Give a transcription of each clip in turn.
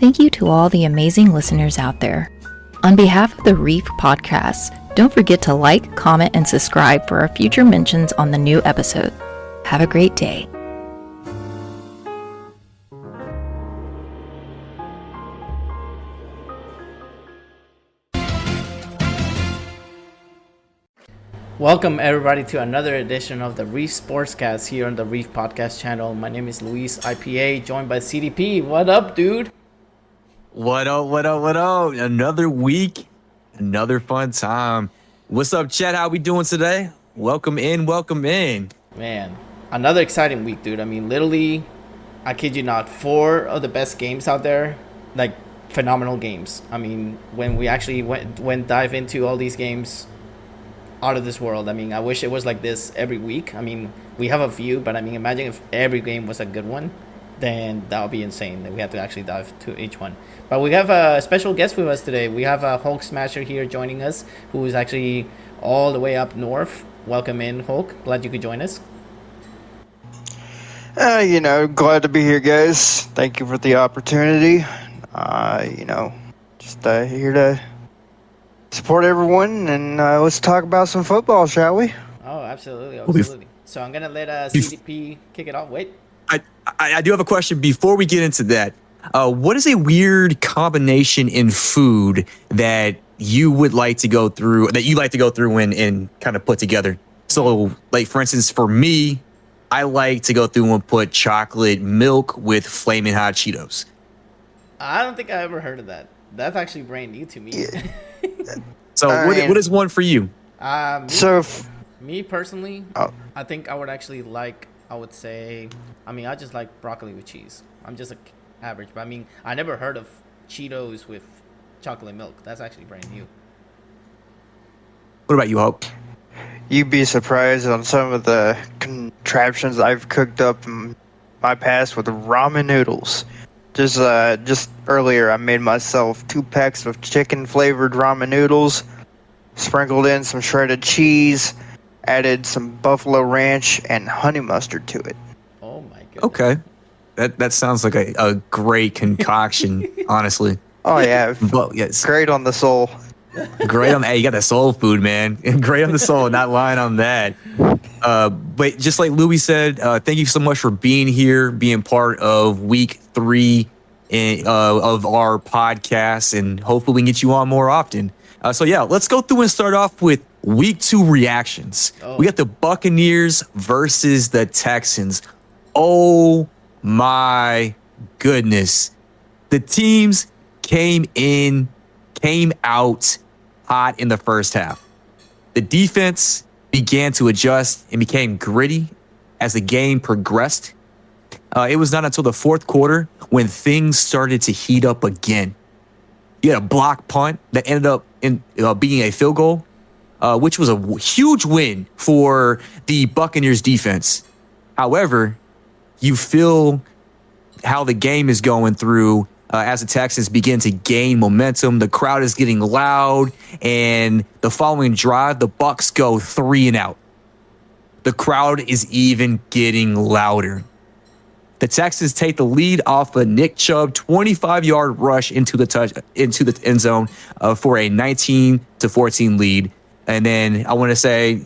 Thank you to all the amazing listeners out there. On behalf of the Reef Podcast, don't forget to like, comment, and subscribe for our future mentions on the new episode. Have a great day. Welcome everybody to another edition of the Reef SportsCast here on the Reef Podcast channel. My name is LuisIpa, joined by ZDP. What up, dude? What up, what up, what up? Another week, another fun time. What's up, chat? How we doing today? Welcome in, welcome in. Man, another exciting week, dude. I mean, literally, I kid you not, 4 of the best games out there, like phenomenal games. I mean, when we actually went dive into all these games, out of this world. I mean, I wish it was like this every week. I mean, we have a few, but I mean, imagine if every game was a good one, then that would be insane. That we have to actually dive to each one. But we have a special guest with us today. We have a HulkSmasher here joining us, who is actually all the way up north. Welcome in, Hulk. Glad you could join us. Glad to be here, guys. Thank you for the opportunity. Just here to support everyone, and let's talk about some football, shall we? Oh, absolutely. So I'm going to let CDP kick it off. Wait. I do have a question before we get into that. What is a weird combination in food that you would like to go through, and kind of put together? So, like, for instance, for me, I like to go through and put chocolate milk with Flamin' Hot Cheetos. I don't think I ever heard of that. That's actually brand new to me. Yeah. So what is one for you? Me personally, I think I would actually like, I just like broccoli with cheese. I'm just average, but I mean, I never heard of Cheetos with chocolate milk. That's actually brand new. What about you, Hope? You'd be surprised on some of the contraptions I've cooked up in my past with ramen noodles. Just earlier, I made myself 2 packs of chicken-flavored ramen noodles, sprinkled in some shredded cheese, added some buffalo ranch and honey mustard to it. Oh my goodness. Okay, that sounds like a great concoction, honestly. Oh yeah, but yes, great on the soul. Great on, hey, you got that soul food, man. Great on the soul, not lying on that. But just like Louis said, thank you so much for being here, being part of week 3 of our podcast, and hopefully we can get you on more often. So yeah, let's go through and start off with week 2 reactions. We got the Buccaneers versus the Texans. Oh my goodness. The teams came out hot in the first half. The defense began to adjust and became gritty as the game progressed. It was not until the fourth quarter when things started to heat up again. You had a block punt that ended up in being a field goal, which was a huge win for the Buccaneers defense. However, you feel how the game is going through as the Texans begin to gain momentum. The crowd is getting loud, and the following drive, the Bucs go 3 and out. The crowd is even getting louder. The Texans take the lead off a Nick Chubb 25-yard rush into the end zone for a 19-14 lead. And then I want to say,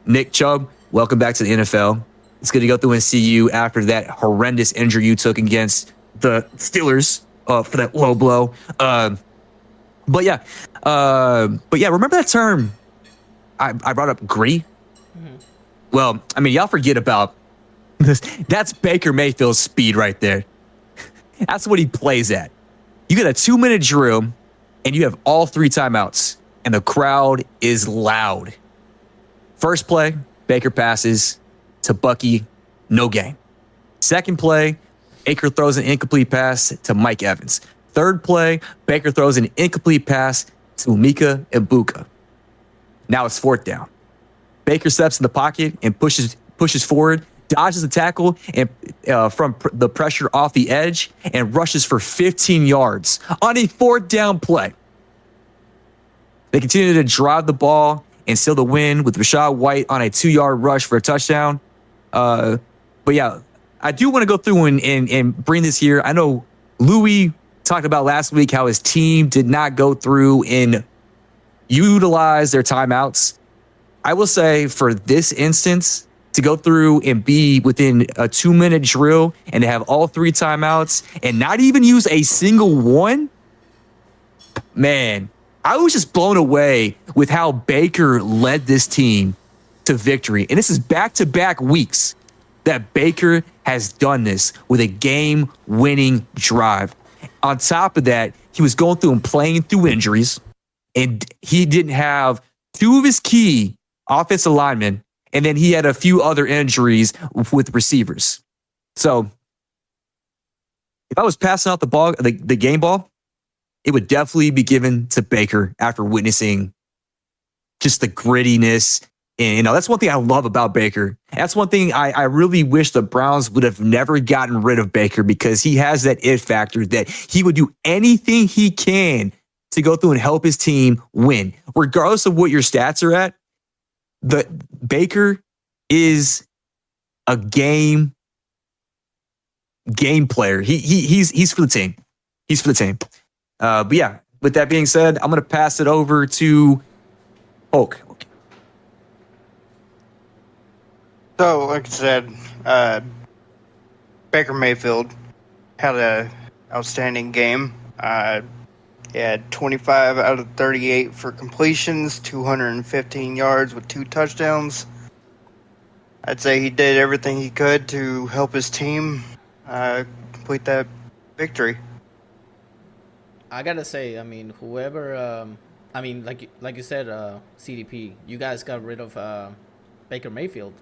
Nick Chubb, welcome back to the NFL. It's good to go through and see you after that horrendous injury you took against the Steelers for that low blow. But yeah, remember that term I brought up, gritty? Mm-hmm. Well, I mean, y'all forget about this. That's Baker Mayfield's speed right there. That's what he plays at. You get a 2-minute drill, and you have all 3 timeouts, and the crowd is loud. First play, Baker passes to Bucky, no gain. Second play, Baker throws an incomplete pass to Mike Evans. Third play, Baker throws an incomplete pass to Mika Ibuka. Now it's 4th down. Baker steps in the pocket and pushes forward, dodges the tackle and from the pressure off the edge, and rushes for 15 yards on a 4th down play. They continue to drive the ball and seal the win with Rachaad White on a 2-yard rush for a touchdown. But yeah, I do want to go through and bring this here. I know Louis talked about last week how his team did not go through and utilize their timeouts. I will say for this instance, to go through and be within a 2-minute drill and to have all 3 timeouts and not even use a single one, man, I was just blown away with how Baker led this team to victory. And this is back-to-back weeks that Baker has done this with a game-winning drive. On top of that, he was going through and playing through injuries, and he didn't have 2 of his key offensive linemen, and then he had a few other injuries with receivers. So if I was passing out the game ball, it would definitely be given to Baker after witnessing just the grittiness. And that's one thing I love about Baker. That's one thing I really wish the Browns would have never gotten rid of Baker, because he has that it factor that he would do anything he can to go through and help his team win. Regardless of what your stats are at, the Baker is a game player. He's for the team. He's for the team. But yeah, with that being said, I'm going to pass it over to Hulk. So, like I said, Baker Mayfield had an outstanding game. He had 25 out of 38 for completions, 215 yards with 2 touchdowns. I'd say he did everything he could to help his team complete that victory. I gotta say, I mean, whoever, like you said, CDP, you guys got rid of Baker Mayfield,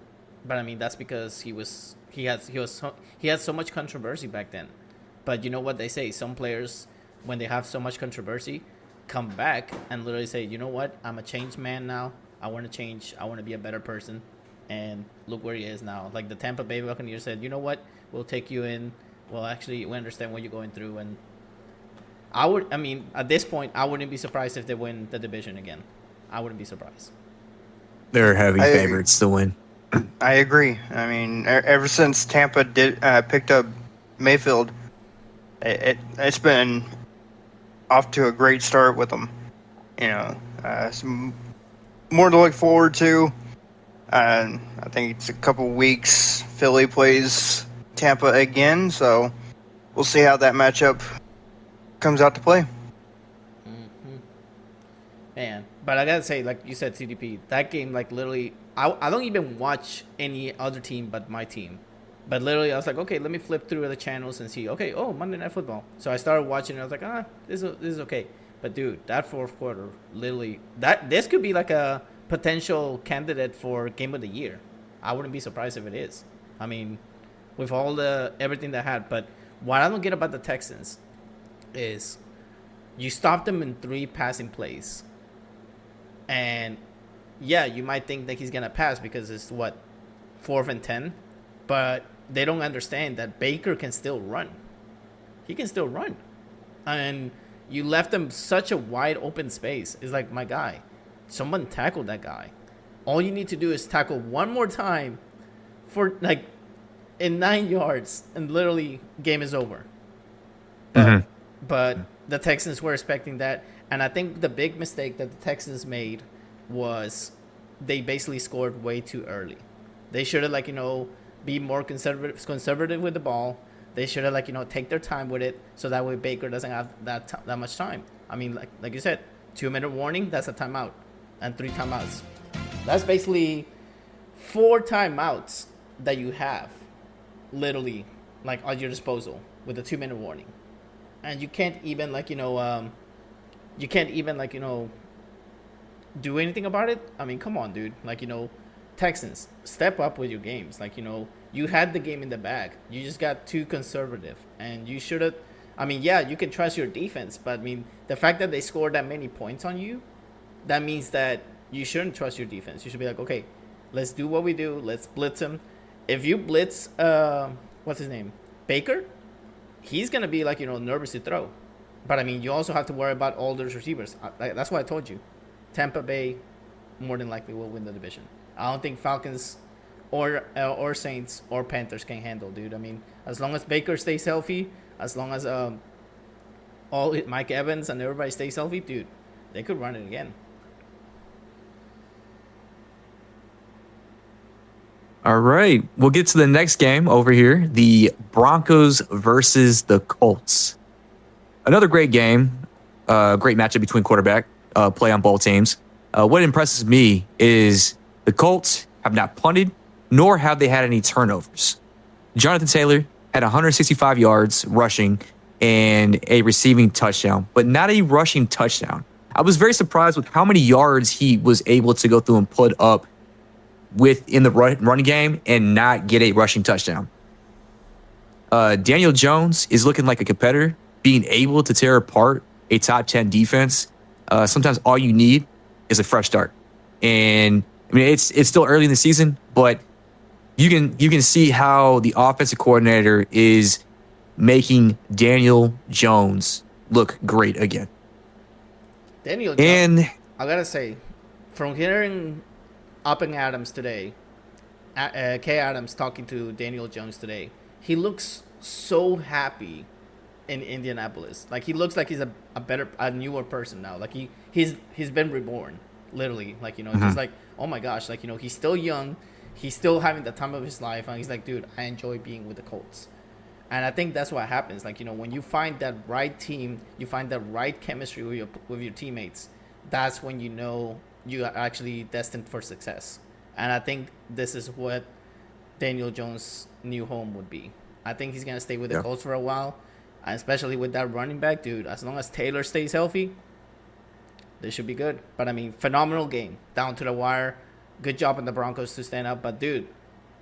but I mean that's because he had so much controversy back then. But you know what they say? Some players, when they have so much controversy, come back and literally say, you know what? I'm a changed man now. I want to change. I want to be a better person. And look where he is now. Like the Tampa Bay Buccaneers said, you know what? We'll take you in. Well, actually, we understand what you're going through. And at this point, I wouldn't be surprised if they win the division again. I wouldn't be surprised. They're heavy favorites to win. I agree. I mean, ever since Tampa picked up Mayfield, it's been off to a great start with them. You know, some more to look forward to. I think it's a couple weeks. Philly plays Tampa again, so we'll see how that matchup comes out to play. Mm-hmm. Man, but I gotta say, like you said, CDP, that game, like literally, I don't even watch any other team but my team. But literally, I was like, okay, let me flip through the channels and see. Okay, oh, Monday Night Football. So I started watching, and I was like, this is okay. But dude, that fourth quarter, literally, this could be like a potential candidate for Game of the Year. I wouldn't be surprised if it is. I mean, with all everything they had. But what I don't get about the Texans is you stop them in 3 passing plays, and yeah, you might think that he's gonna pass because it's 4th and 10, but they don't understand that Baker can still run. He can still run, and you left him such a wide open space. It's like, my guy, someone tackle that guy. All you need to do is tackle one more time for like in 9 yards, and literally game is over. But the Texans were expecting that, and I think the big mistake that the Texans made was they basically scored way too early. They should have be more conservative with the ball. They should have take their time with it, so that way Baker doesn't have that much time. I mean, like you said, 2-minute warning, that's a timeout, and 3 timeouts. That's basically 4 timeouts that you have, literally, at your disposal with a 2-minute warning, and you can't even do anything about it. I mean, come on, dude. Texans, step up with your games. You had the game in the bag. You just got too conservative, and you should have. I mean, yeah, you can trust your defense, but I mean, the fact that they scored that many points on you, that means that you shouldn't trust your defense. You should be like, okay, let's do what we do. Let's blitz him. If you blitz, what's his name, Baker, he's gonna be nervous to throw. But I mean, you also have to worry about all those receivers. That's why I told you, Tampa Bay more than likely will win the division. I don't think Falcons or Saints or Panthers can handle, dude. I mean, as long as Baker stays healthy, as long as Mike Evans and everybody stays healthy, dude, they could run it again. All right, we'll get to the next game over here, the Broncos versus the Colts. Another great game, great matchup between quarterback play on both teams. What impresses me is the Colts have not punted, nor have they had any turnovers. Jonathan Taylor had 165 yards rushing and a receiving touchdown, but not a rushing touchdown. I was very surprised with how many yards he was able to go through and put up within the running game and not get a rushing touchdown. Daniel Jones is looking like a competitor, being able to tear apart a top 10 defense. Sometimes all you need is a fresh start. And I mean, it's still early in the season, but you can see how the offensive coordinator is making Daniel Jones look great again. Daniel Jones, I gotta say, from hearing Upping Adams today, Kay Adams talking to Daniel Jones today, he looks so happy in Indianapolis. He looks like he's a newer person now. He's been reborn, literally. He's like, oh my gosh, he's still young, he's still having the time of his life, and he's like, dude, I enjoy being with the Colts. And I think that's what happens. When you find that right team, you find that right chemistry with your teammates, that's when you know you are actually destined for success. And I think this is what Daniel Jones' new home would be. I think he's going to stay with the Colts for a while, and especially with that running back, dude. As long as Taylor stays healthy, they should be good. But, I mean, phenomenal game, down to the wire. Good job on the Broncos to stand up. But, dude,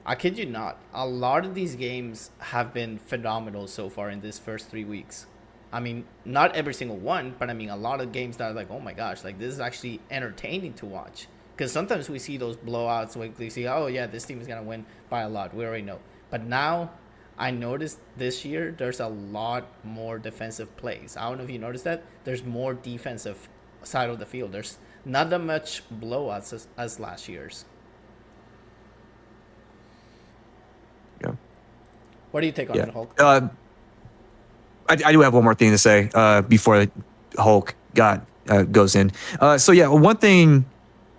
I kid you not, a lot of these games have been phenomenal so far in these first 3 weeks. I mean, not every single one, but I mean, a lot of games that are like, oh my gosh, this is actually entertaining to watch. Because sometimes we see those blowouts where we see, oh yeah, this team is going to win by a lot. We already know. But now, I noticed this year, there's a lot more defensive plays. I don't know if you noticed that. There's more defensive side of the field. There's not that much blowouts as last year's. Yeah. What do you take on it, Hulk? I do have one more thing to say before Hulk goes in. One thing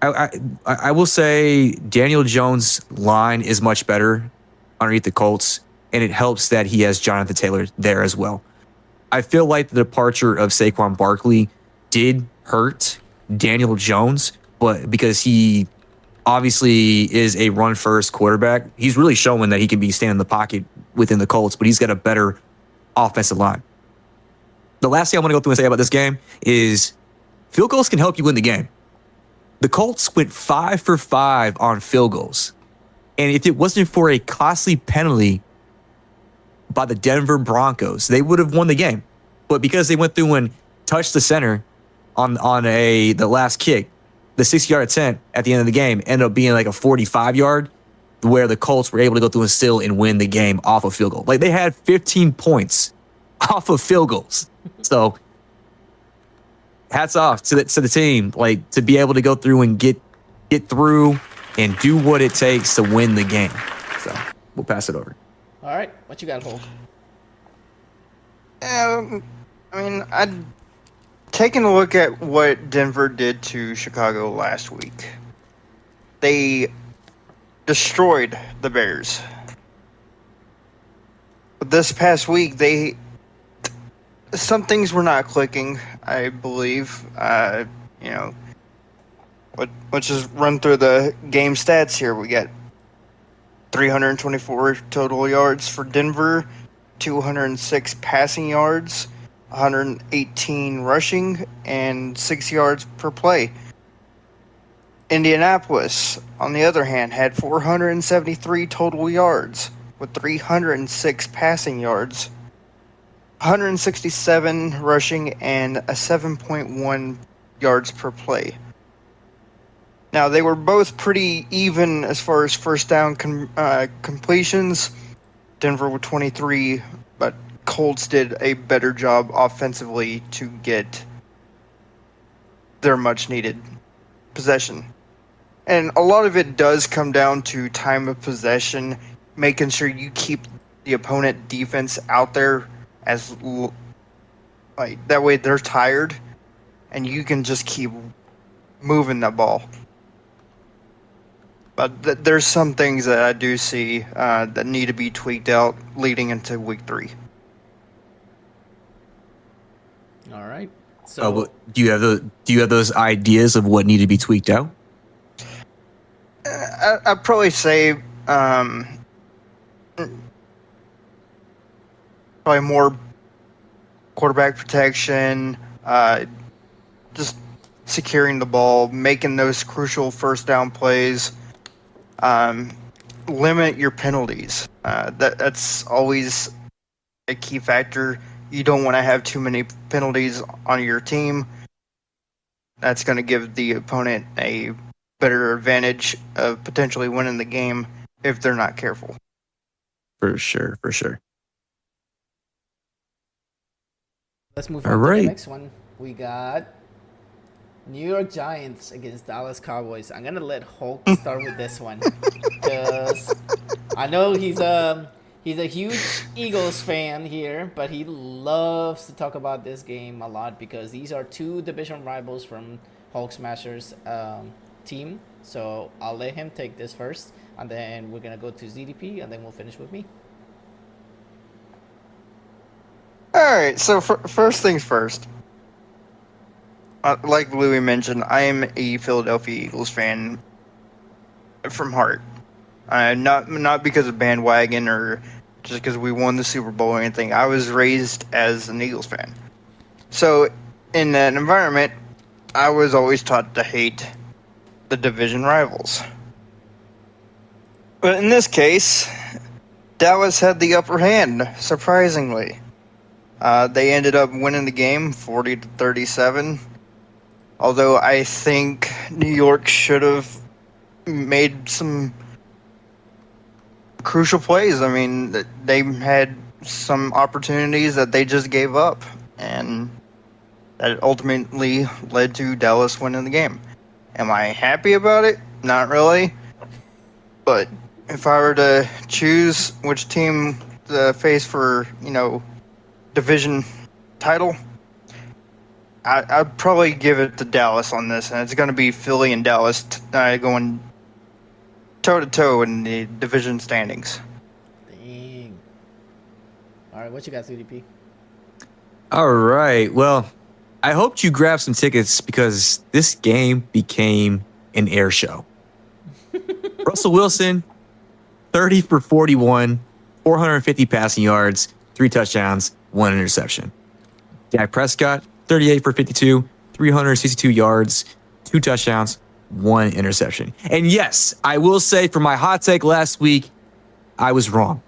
I will say, Daniel Jones' line is much better underneath the Colts, and it helps that he has Jonathan Taylor there as well. I feel like the departure of Saquon Barkley did hurt Daniel Jones, but because he obviously is a run-first quarterback. He's really showing that he can be standing in the pocket within the Colts, but he's got a better offensive line. The last thing I want to go through and say about this game is field goals can help you win the game. The Colts went 5 for 5 on field goals. And if it wasn't for a costly penalty by the Denver Broncos, they would have won the game. But because they went through and touched the center on the last kick, the 6-yard attempt at the end of the game ended up being like a 45-yard, where the Colts were able to go through and still and win the game off a field goal. Like, they had 15 points off of field goals. So hats off to the team, like, to be able to go through and get through and do what it takes to win the game. So we'll pass it over. All right, what you got, Hulk? I'd taken a look at what Denver did to Chicago last week. They destroyed the Bears. But this past week, some things were not clicking, I believe. Let's just run through the game stats here. We got 324 total yards for Denver, 206 passing yards, 118 rushing, and 6 yards per play. Indianapolis, on the other hand, had 473 total yards with 306 passing yards, 167 rushing, and a 7.1 yards per play. Now, they were both pretty even as far as first down completions. Denver with 23, but Colts did a better job offensively to get their much-needed possession. And a lot of it does come down to time of possession, making sure you keep the opponent defense out there that way they're tired, and you can just keep moving the ball. But there's some things that I do see that need to be tweaked out leading into week 3. All right. So do you have those ideas of what needed to be tweaked out? I'd probably say probably more quarterback protection, just securing the ball, making those crucial first down plays. Limit your penalties. That's always a key factor. You don't want to have too many penalties on your team. That's going to give the opponent a better advantage of potentially winning the game if they're not careful. For sure. Let's move on to the next one. We got New York Giants against Dallas Cowboys. I'm going to let Hulk start with this one because I know he's a huge Eagles fan here, but he loves to talk about this game a lot because these are two division rivals from HulkSmasher's team. So I'll let him take this first, and then we're going to go to ZDP, and then we'll finish with me. All right, so first things first. Like Louis mentioned, I am a Philadelphia Eagles fan from heart. Not because of bandwagon or just because we won the Super Bowl or anything. I was raised as an Eagles fan. So in that environment, I was always taught to hate the division rivals. But in this case, Dallas had the upper hand, surprisingly. They ended up winning the game 40-37. Although I think New York should have made some crucial plays. I mean, they had some opportunities that they just gave up, and that ultimately led to Dallas winning the game. Am I happy about it? Not really. But if I were to choose which team to face for, division title, I'd probably give it to Dallas on this, and it's going to be Philly and Dallas going toe-to-toe in the division standings. Dang. All right, what you got, CDP? All right. Well, I hoped you grabbed some tickets because this game became an air show. Russell Wilson, 30 for 41, 450 passing yards, 3 touchdowns, 1 interception. Dak Prescott, 38 for 52, 362 yards, 2 touchdowns, 1 interception. And yes, I will say for my hot take last week, I was wrong.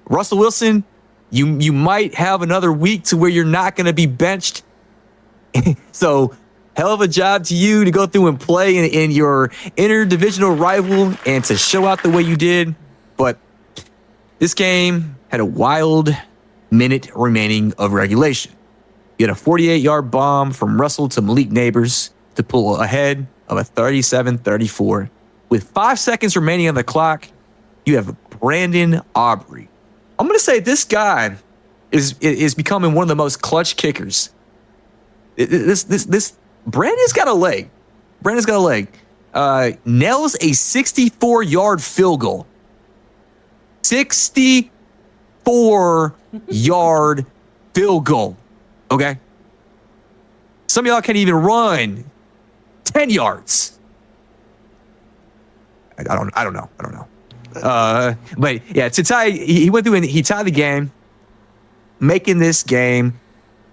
Russell Wilson, you might have another week to where you're not going to be benched. So hell of a job to you to go through and play in your interdivisional rival and to show out the way you did. But this game had a wild minute remaining of regulation. You had a 48-yard bomb from Russell to Malik Neighbors to pull ahead of a 37-34. With 5 seconds remaining on the clock, you have Brandon Aubrey. I'm going to say this guy is becoming one of the most clutch kickers. This Brandon's got a leg. Nails a 64-yard field goal. 64-yard field goal. Okay? Some of y'all can't even run 10 yards. I don't know. But yeah, to tie, he went through and he tied the game, making this game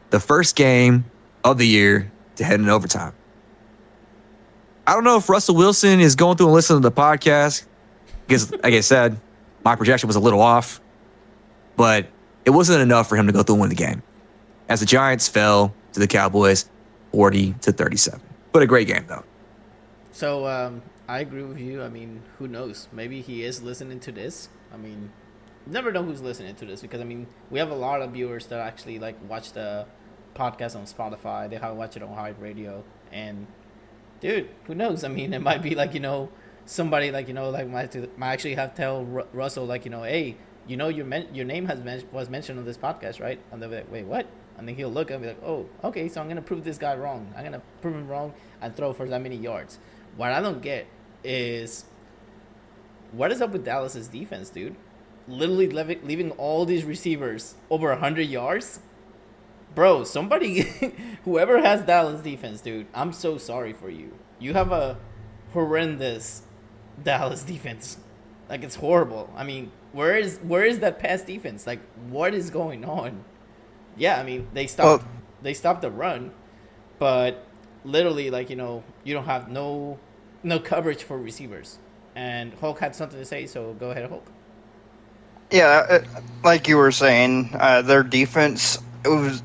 the first game of the year to head in overtime. I don't know if Russell Wilson is going through and listening to the podcast because, like I said, my projection was a little off, but it wasn't enough for him to go through and win the game, as the Giants fell to the Cowboys 40-37. But a great game, though. So, I agree with you. I mean, who knows? Maybe he is listening to this. I mean, never know who's listening to this because, I mean, we have a lot of viewers that actually, like, watch the podcast on Spotify. They watch it on IHeart Radio. And, dude, who knows? I mean, it might be, like, somebody, like, might actually have to tell Russell, like, hey, your name was mentioned on this podcast, right? And they'll be like, wait, what? And then he'll look and be like, oh, okay, so I'm going to prove this guy wrong. I'm going to prove him wrong and throw for that many yards. What I don't get is what is up with Dallas's defense, dude? Literally leaving all these receivers over 100 yards? Bro, somebody, whoever has Dallas defense, dude, I'm so sorry for you. You have a horrendous Dallas defense. Like, it's horrible. I mean, where is that pass defense? Like, what is going on? Yeah, I mean, they stopped the run, but literally, like, you don't have no coverage for receivers. And Hulk had something to say, so go ahead, Hulk. Yeah, like you were saying, their defense, it was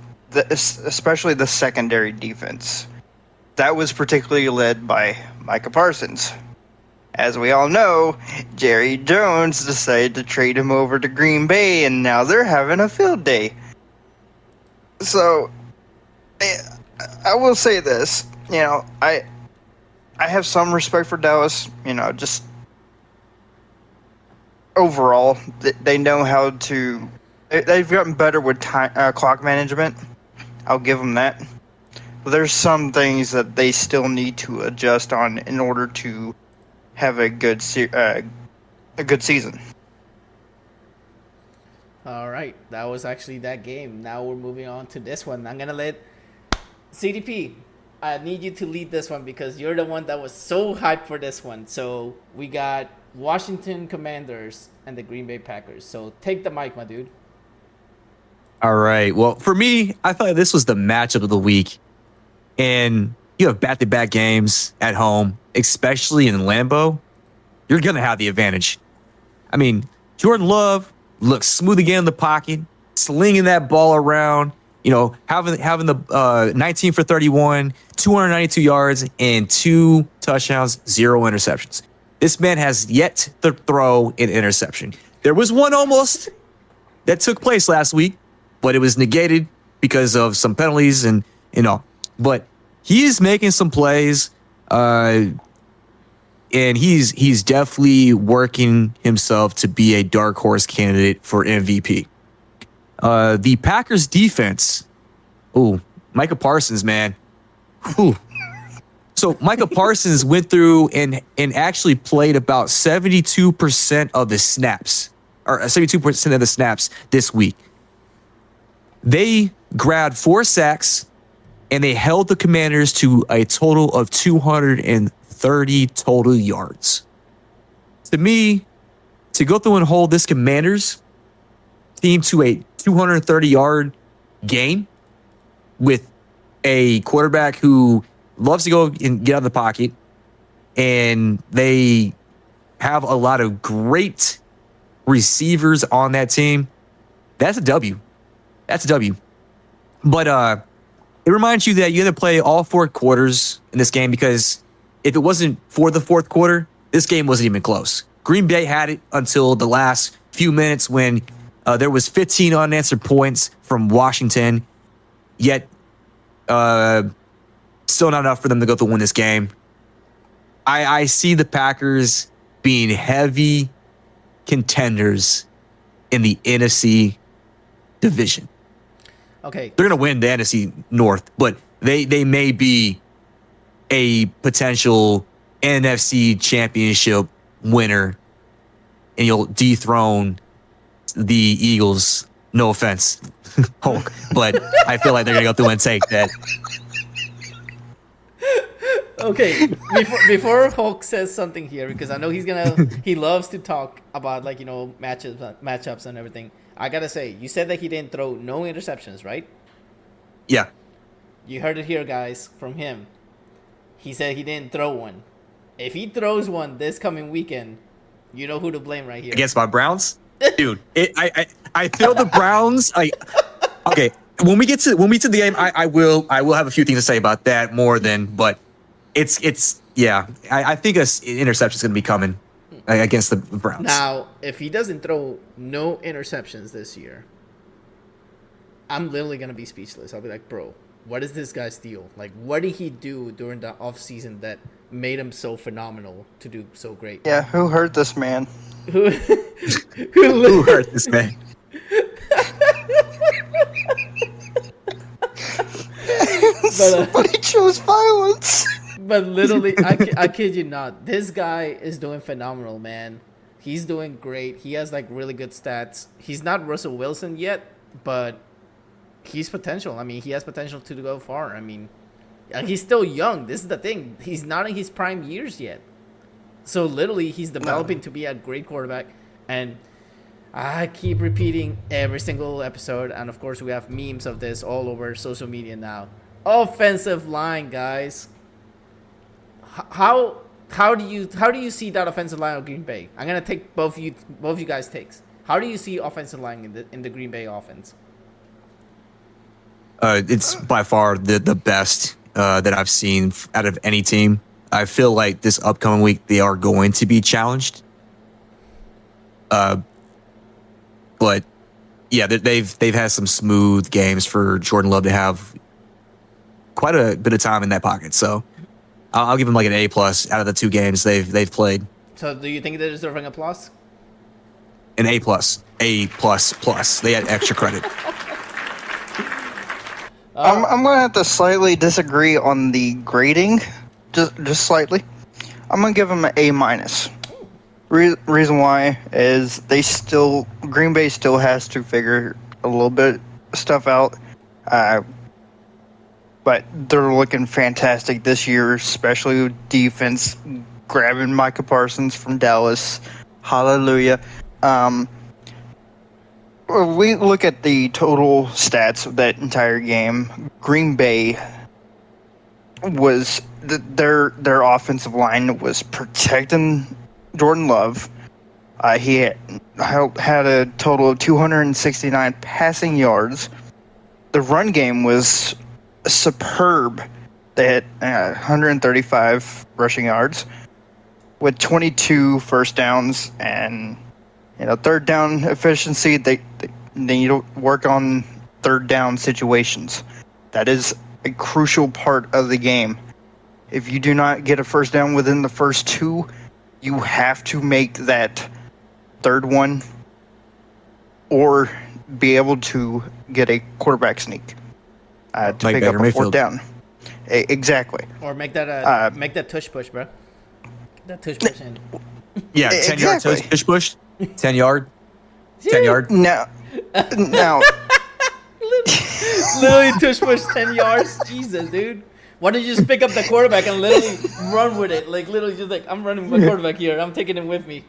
especially the secondary defense. That was particularly led by Micah Parsons. As we all know, Jerry Jones decided to trade him over to Green Bay, and now they're having a field day. So, I will say this, I have some respect for Dallas, just overall, they know how to, they've gotten better with time, clock management. I'll give them that. But there's some things that they still need to adjust on in order to have a good season. All right, that was actually that game. Now we're moving on to this one. I'm gonna let ZDP. I need you to lead this one because you're the one that was so hyped for this one. So we got Washington Commanders and the Green Bay Packers. So take the mic, my dude. All right. Well, for me, I thought this was the matchup of the week. And you have back-to-back games at home, especially in Lambeau. You're going to have the advantage. I mean, Jordan Love looks smooth again in the pocket, slinging that ball around, having the 19 for 31, 292 yards, and 2 touchdowns, 0 interceptions. This man has yet to throw an interception. There was one almost that took place last week, but it was negated because of some penalties and. But he is making some plays, and he's definitely working himself to be a dark horse candidate for MVP. The Packers defense, Micah Parsons, man. Ooh. So Micah Parsons went through and actually played about 72% of the snaps, or 72% of the snaps this week. They grabbed 4 sacks, and they held the Commanders to a total of 230 total yards. to me, to go through and hold this Commanders team to a 230-yard game with a quarterback who loves to go and get out of the pocket, and they have a lot of great receivers on that team, that's a W. That's a W. But it reminds you that you had to play all 4 quarters in this game, because if it wasn't for the 4th quarter, this game wasn't even close. Green Bay had it until the last few minutes when there was 15 unanswered points from Washington, yet still not enough for them to go through and win this game. I see the Packers being heavy contenders in the NFC division. Okay. They're going to win the NFC North, but they may be a potential NFC championship winner, and you'll dethrone the Eagles. No offense, Hulk, but I feel like they're going to go through and take that. Okay, before Hulk says something here, because I know he loves to talk about, like, matchups and everything. I gotta say, you said that he didn't throw no interceptions, right? Yeah. You heard it here, guys, from him. He said he didn't throw one. If he throws one this coming weekend, you know who to blame right here. Against my Browns? Dude, I feel the Browns. Okay, when we get to the game, I will have a few things to say about that more than, but it's yeah. I think an interception is going to be coming against the Browns. Now, if he doesn't throw no interceptions this year, I'm literally going to be speechless. I'll be like, bro, what is this guy's deal? Like, what did he do during the offseason that made him so phenomenal to do so great? Yeah, who hurt this man? Who hurt this man? Somebody chose violence. But literally, I kid you not. This guy is doing phenomenal, man. He's doing great. He has, like, really good stats. He's not Russell Wilson yet, but he's potential. I mean, he has potential to go far. I mean, he's still young. This is the thing. He's not in his prime years yet. So, literally, he's developing to be a great quarterback. And I keep repeating every single episode. And, of course, we have memes of this all over social media now. Offensive line, guys. How do you see that offensive line of Green Bay? I'm gonna take both of you guys' takes. How do you see offensive line in the Green Bay offense? It's by far the best that I've seen out of any team. I feel like this upcoming week they are going to be challenged. But yeah, they've had some smooth games for Jordan Love to have quite a bit of time in that pocket. So I'll give them like an A+ out of the 2 games they've played. So do you think they're deserving applause? An A+, A++. They had extra credit. I'm gonna have to slightly disagree on the grading, just slightly. I'm gonna give them an A-. Reason why is Green Bay still has to figure a little bit of stuff out. But they're looking fantastic this year, especially with defense, grabbing Micah Parsons from Dallas. Hallelujah. We look at the total stats of that entire game. Green Bay was their offensive line was protecting Jordan Love. He had a total of 269 passing yards. The run game was superb. They had 135 rushing yards with 22 first downs, and third down efficiency. They need to work on third down situations. That is a crucial part of the game. If you do not get a first down within the first 2, you have to make that third one or be able to get a quarterback sneak. To pick up a 4th down. Exactly. Or make that tush push, bro. That tush push in. Yeah, 10-yard tush push. 10 yard. 10 yard. Now. Literally tush push 10 yards. Jesus, dude. Why don't you just pick up the quarterback and literally run with it? Like literally just like, I'm running with my quarterback here. I'm taking him with me.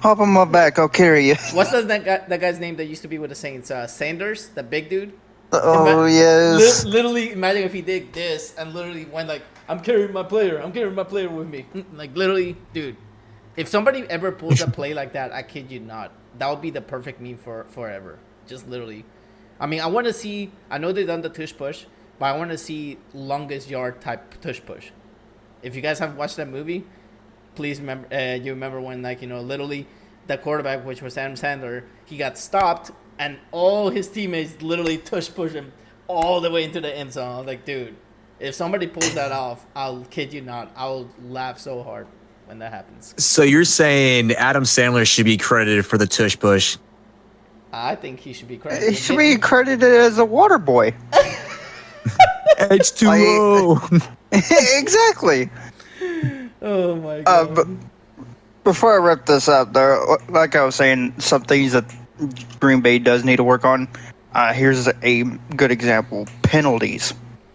Hop on my back. I'll carry you. What's that guy's name that used to be with the Saints? Sanders, the big dude. Oh, yes. Literally, imagine if he did this and literally went like, I'm carrying my player with me. Like literally, dude. If somebody ever pulls a play like that, I kid you not, that would be the perfect meme for forever. Just literally. I mean, I want to see. I know they've done the tush push, but I want to see longest yard type tush push. If you guys have watched that movie, please remember. You remember when, like, you know, literally the quarterback, which was Adam Sandler, he got stopped, and all his teammates literally tush push him all the way into the end zone. I was like, dude, if somebody pulls that off, I'll kid you not, I'll laugh so hard when that happens. So you're saying Adam Sandler should be credited for the tush push? I think he should be credited. He should be credited as a water boy. H2O. Exactly. Oh my god. But before I wrap this up, though, like I was saying, some things that Green Bay does need to work on. Here's a good example: penalties.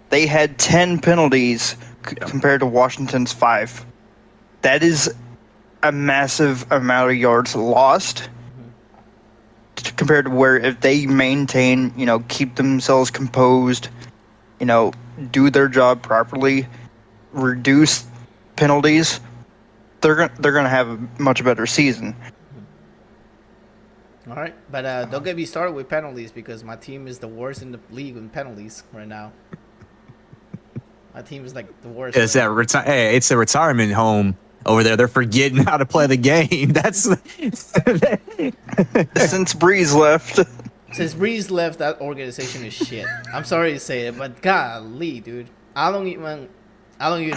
They had 10 penalties compared to Washington's 5. That is a massive amount of yards lost compared to where if they maintain, you know, keep themselves composed, you know, do their job properly, reduce penalties, they're gonna have a much better season. All right, but don't get me started with penalties because my team is the worst in the league in penalties right now. My team is like the worst. It's it's a retirement home over there. They're forgetting how to play the game. That's Since Breeze left. Since Breeze left, that organization is shit. I'm sorry to say it, but golly, dude, I don't even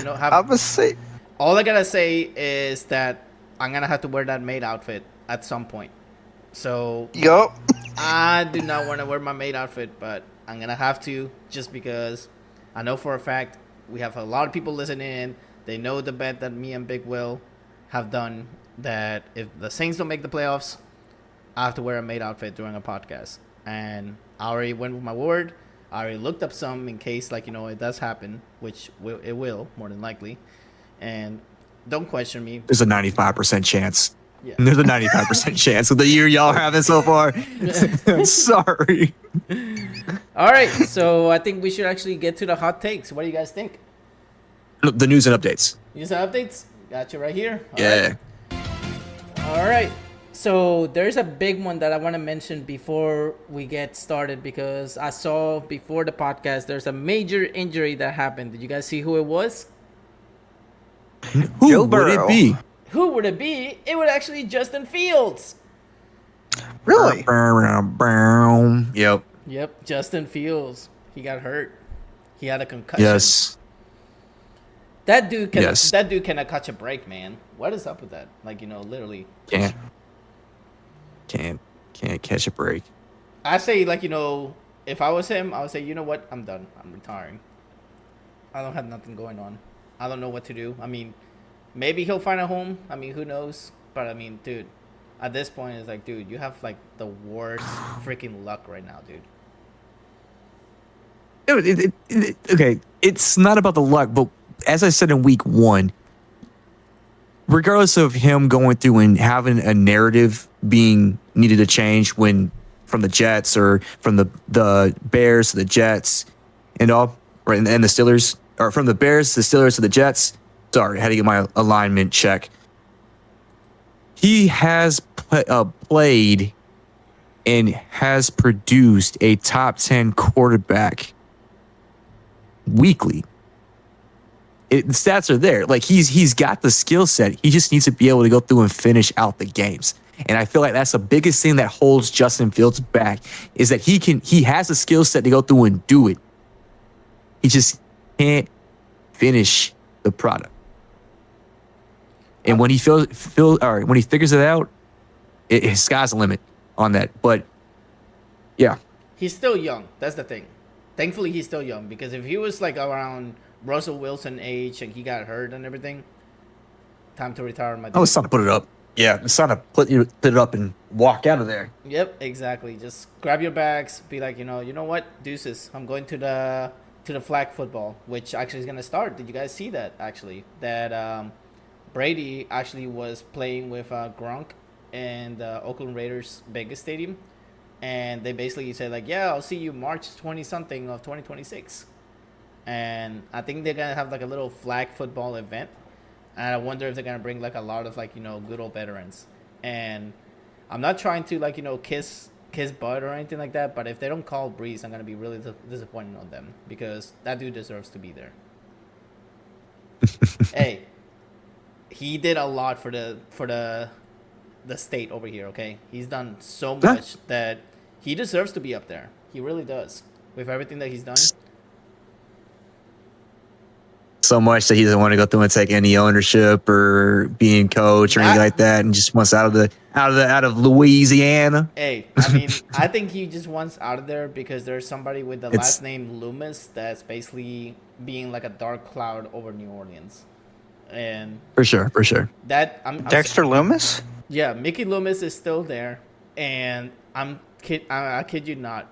know how. I would say All I gotta say is that I'm gonna have to wear that maid outfit at some point. So yup. I do not want to wear my maid outfit, but I'm gonna have to just because I know for a fact we have a lot of people listening in. They know the bet that me and Big Will have done that if the Saints don't make the playoffs, I have to wear a maid outfit during a podcast. And I already went with my word. I already looked up some in case, like, you know, it does happen, which it will more than likely. And don't question me. There's a 95% chance. Yeah. There's a 95% chance of the year y'all having so far. Sorry. All right, so I think we should actually get to the hot takes. What do you guys think? The news and updates. News and updates? Got you right here. All right. So there's a big one that I want to mention before we get started because I saw before the podcast there's a major injury that happened. Did you guys see who it was? Who would it be? Who would it be? It would actually be Justin Fields. Really? Yep. Yep, Justin Fields. He got hurt. He had a concussion. Yes. That dude cannot catch a break, man. What is up with that? Like, you know, literally. Can't catch a break. I say, like, you know, if I was him, I would say, you know what? I'm done. I'm retiring. I don't have nothing going on. I don't know what to do. I mean, maybe he'll find a home. I mean, who knows? But, I mean, dude, at this point, it's like, dude, you have, like, the worst freaking luck right now, dude. Okay, it's not about the luck, but as I said in week 1, regardless of him going through and having a narrative being needed to change when from the Jets or from the Bears to the Jets and all, right, and the Steelers, or from the Bears to the Steelers to the Jets. Sorry, I had to get my alignment check. He has played and has produced a top 10 quarterback weekly. The stats are there. Like he's got the skill set. He just needs to be able to go through and finish out the games. And I feel like that's the biggest thing that holds Justin Fields back is that he has the skill set to go through and do it. He just can't finish the product. And when he when he figures it out, his sky's the limit on that. But yeah, he's still young. That's the thing. Thankfully, he's still young because if he was like around Russell Wilson age and he got hurt and everything, time to retire. Oh, it's time to put it up. Yeah, it's time to put it up and walk out of there. Yep, exactly. Just grab your bags, be like, you know what, deuces. I'm going to the to the flag football, which actually is going to start. Did you guys see that, actually? That Brady actually was playing with Gronk in the Oakland Raiders Vegas Stadium. And they basically said, like, yeah, I'll see you March 20-something of 2026. And I think they're going to have, like, a little flag football event. And I wonder if they're going to bring, like, a lot of, like, good old veterans. And I'm not trying to, like, kiss butt or anything like that. But if they don't call Breeze, I'm going to be really disappointed on them. Because that dude deserves to be there. Hey, he did a lot for the state over here, okay? He's done so much that he deserves to be up there. He really does. With everything that he's done. So much that he doesn't want to go through and take any ownership or being coach or anything like that, and just wants out of Louisiana. Hey, I mean, I think he just wants out of there because there's somebody with the last name Loomis that's basically being like a dark cloud over New Orleans. And for sure. That Dexter Loomis? Yeah, Mickey Loomis is still there, and I kid you not,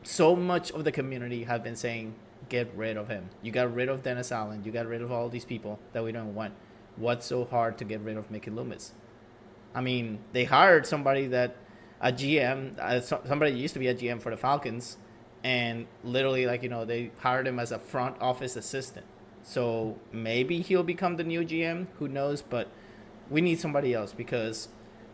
so much of the community have been saying, get rid of him. You got rid of Dennis Allen. You got rid of all these people that we don't want. What's so hard to get rid of Mickey Loomis? I mean, they hired somebody that a GM, somebody used to be a GM for the Falcons, and literally, like, they hired him as a front office assistant. So maybe he'll become the new GM. Who knows? But we need somebody else, because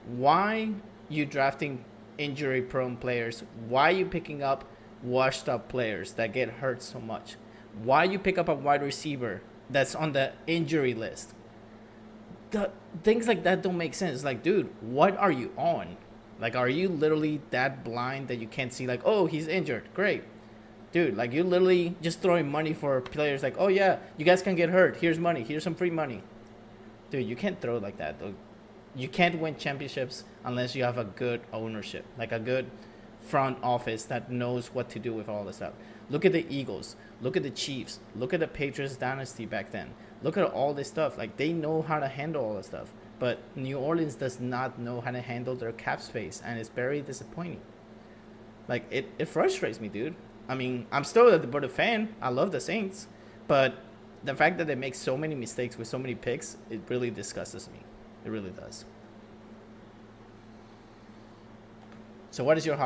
why you drafting injury-prone players? Why you picking up washed-up players that get hurt so much? Why you pick up a wide receiver that's on the injury list? Things like that don't make sense. Like, dude, what are you on? Like, are you literally that blind that you can't see, like, oh, he's injured? Great. Dude, like, you're literally just throwing money for players like, oh, yeah, you guys can get hurt. Here's money. Here's some free money. Dude, you can't throw like that, though. You can't win championships unless you have a good ownership, like a good front office that knows what to do with all this stuff. Look at the Eagles. Look at the Chiefs. Look at the Patriots dynasty back then. Look at all this stuff. Like, they know how to handle all this stuff. But New Orleans does not know how to handle their cap space, and it's very disappointing. Like, it frustrates me, dude. I mean, I'm still a fan. I love the Saints. But the fact that they make so many mistakes with so many picks, it really disgusts me. It really does. So what is your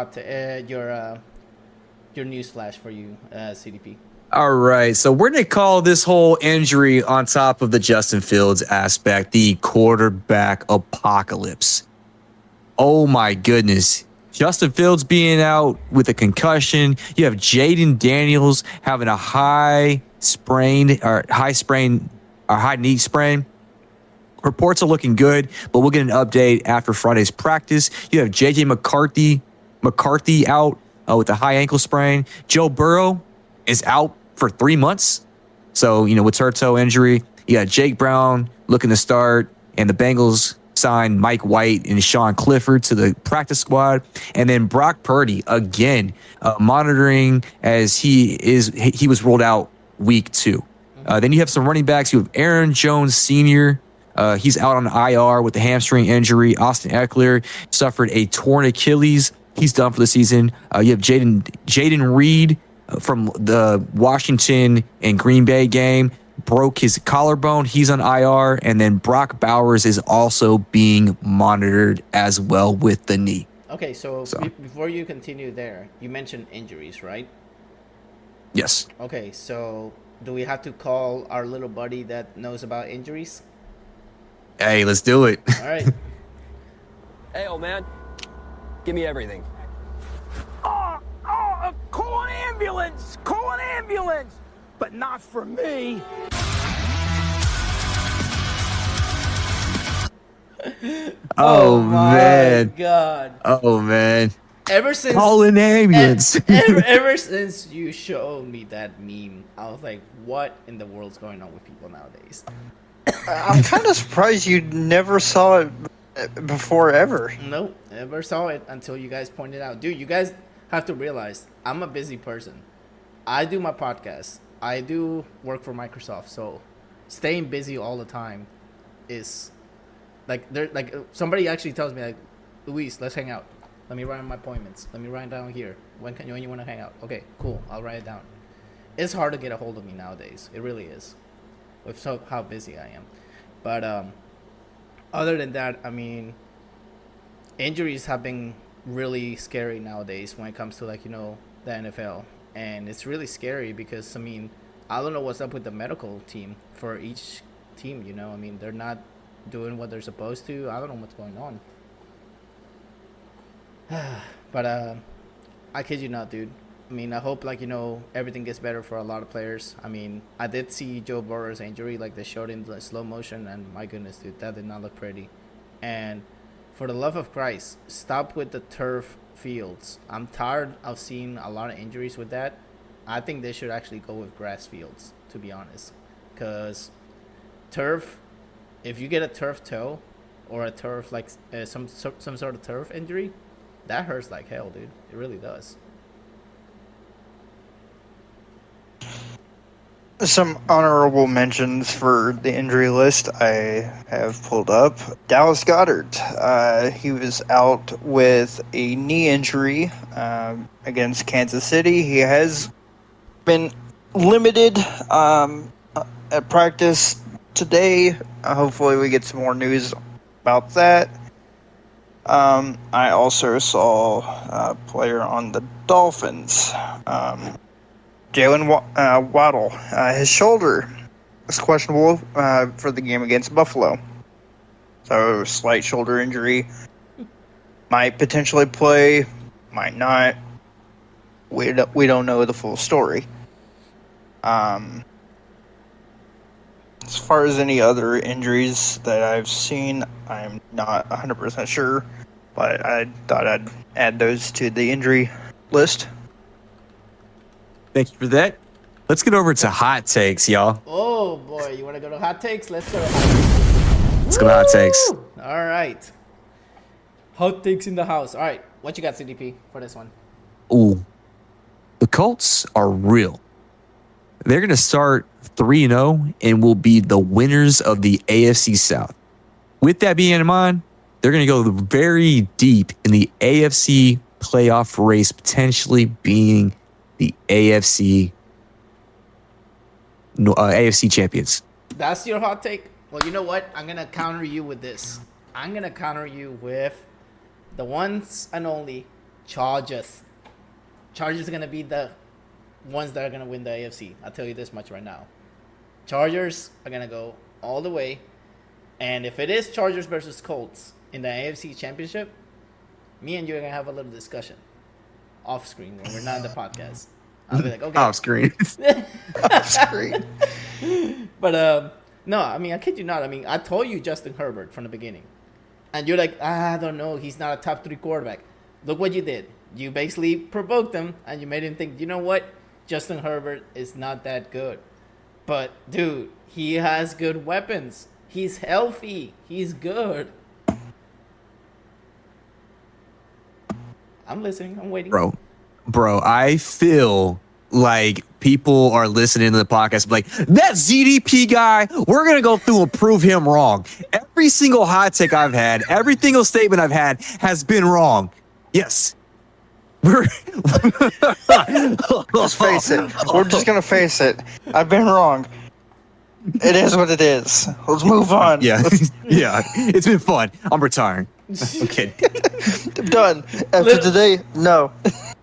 your news flash for you, CDP? All right, so we're going to call this whole injury on top of the Justin Fields aspect the quarterback apocalypse. Oh my goodness. Justin Fields being out with a concussion. You have Jaden Daniels having a high knee sprain. Reports are looking good, but we'll get an update after Friday's practice. You have JJ McCarthy out with a high ankle sprain. Joe Burrow is out for 3 months. So, with her toe injury, you got Jake Brown looking to start, and the Bengals signed Mike White and Sean Clifford to the practice squad. And then Brock Purdy, again, monitoring as he was rolled out week 2. Then you have some running backs. You have Aaron Jones Sr., he's out on IR with a hamstring injury. Austin Eckler suffered a torn Achilles. He's done for the season. You have Jaden Reed from the Washington and Green Bay game. Broke his collarbone. He's on IR. And then Brock Bowers is also being monitored as well with the knee. Okay, so before you continue there, you mentioned injuries, right? Yes. Okay, so do we have to call our little buddy that knows about injuries? Hey, let's do it. All right. Hey, old man. Give me everything. Call an ambulance! Call an ambulance! But not for me. Oh my man. God. Oh man. Ever since call an ambulance. ever since you showed me that meme, I was like, what in the world's going on with people nowadays? I'm kind of surprised you never saw it before ever. Nope, never saw it until you guys pointed out. Dude, you guys have to realize I'm a busy person. I do my podcast. I do work for Microsoft, so staying busy all the time is like somebody actually tells me, like, Luis, let's hang out. Let me write my appointments. Let me write it down here. When you want to hang out? Okay, cool. I'll write it down. it's hard to get a hold of me nowadays. It really is, with how busy I am. But other than that, I mean, injuries have been really scary nowadays when it comes to, like, the NFL. And it's really scary because, I mean, I don't know what's up with the medical team for each team, I mean, they're not doing what they're supposed to. I don't know what's going on. But I kid you not, dude. I mean, I hope, like, everything gets better for a lot of players. I mean, I did see Joe Burrow's injury, like, they showed in the slow motion, and my goodness, dude, that did not look pretty. And for the love of Christ, stop with the turf fields. I'm tired of seeing a lot of injuries with that. I think they should actually go with grass fields, to be honest. Because turf, if you get a turf toe or a turf, like, some sort of turf injury, that hurts like hell, dude. It really does. Some honorable mentions for the injury list I have pulled up. Dallas Goedert. He was out with a knee injury against Kansas City. He has been limited at practice today. Hopefully we get some more news about that. I also saw a player on the Dolphins. Jalen Waddle, his shoulder was questionable for the game against Buffalo. So, slight shoulder injury. Might potentially play, might not. We don't know the full story. As far as any other injuries that I've seen, I'm not 100% sure. But I thought I'd add those to the injury list. Thank you for that. Let's get over to hot takes, y'all. Oh, boy. You want to go to hot takes? Let's go to hot takes. Let's go to hot takes. All right. Hot takes in the house. All right. What you got, CDP, for this one? Ooh. The Colts are real. They're going to start 3-0 and will be the winners of the AFC South. With that being in mind, they're going to go very deep in the AFC playoff race, potentially being the AFC champions. That's your hot take? Well, you know what? I'm going to counter you with this. I'm going to counter you with the once and only Chargers. Chargers are going to be the ones that are going to win the AFC. I'll tell you this much right now. Chargers are going to go all the way. And if it is Chargers versus Colts in the AFC Championship, me and you are going to have a little discussion off screen when we're not in the podcast. I'll be like, okay. Off screen. Off screen. But, no, I mean, I kid you not. I mean, I told you Justin Herbert from the beginning. And you're like, I don't know. He's not a top 3 quarterback. Look what you did. You basically provoked him, and you made him think, you know what? Justin Herbert is not that good. But, dude, he has good weapons. He's healthy. He's good. I'm listening. I'm waiting. Bro, I feel like people are listening to the podcast like, that ZDP guy, we're going to go through and prove him wrong. Every single hot take I've had, every single statement I've had has been wrong. Yes. Let's face it. We're just going to face it. I've been wrong. It is what it is. Let's move on. Yeah. Yeah. It's been fun. I'm retiring. I'm kidding. I'm done. After today, no.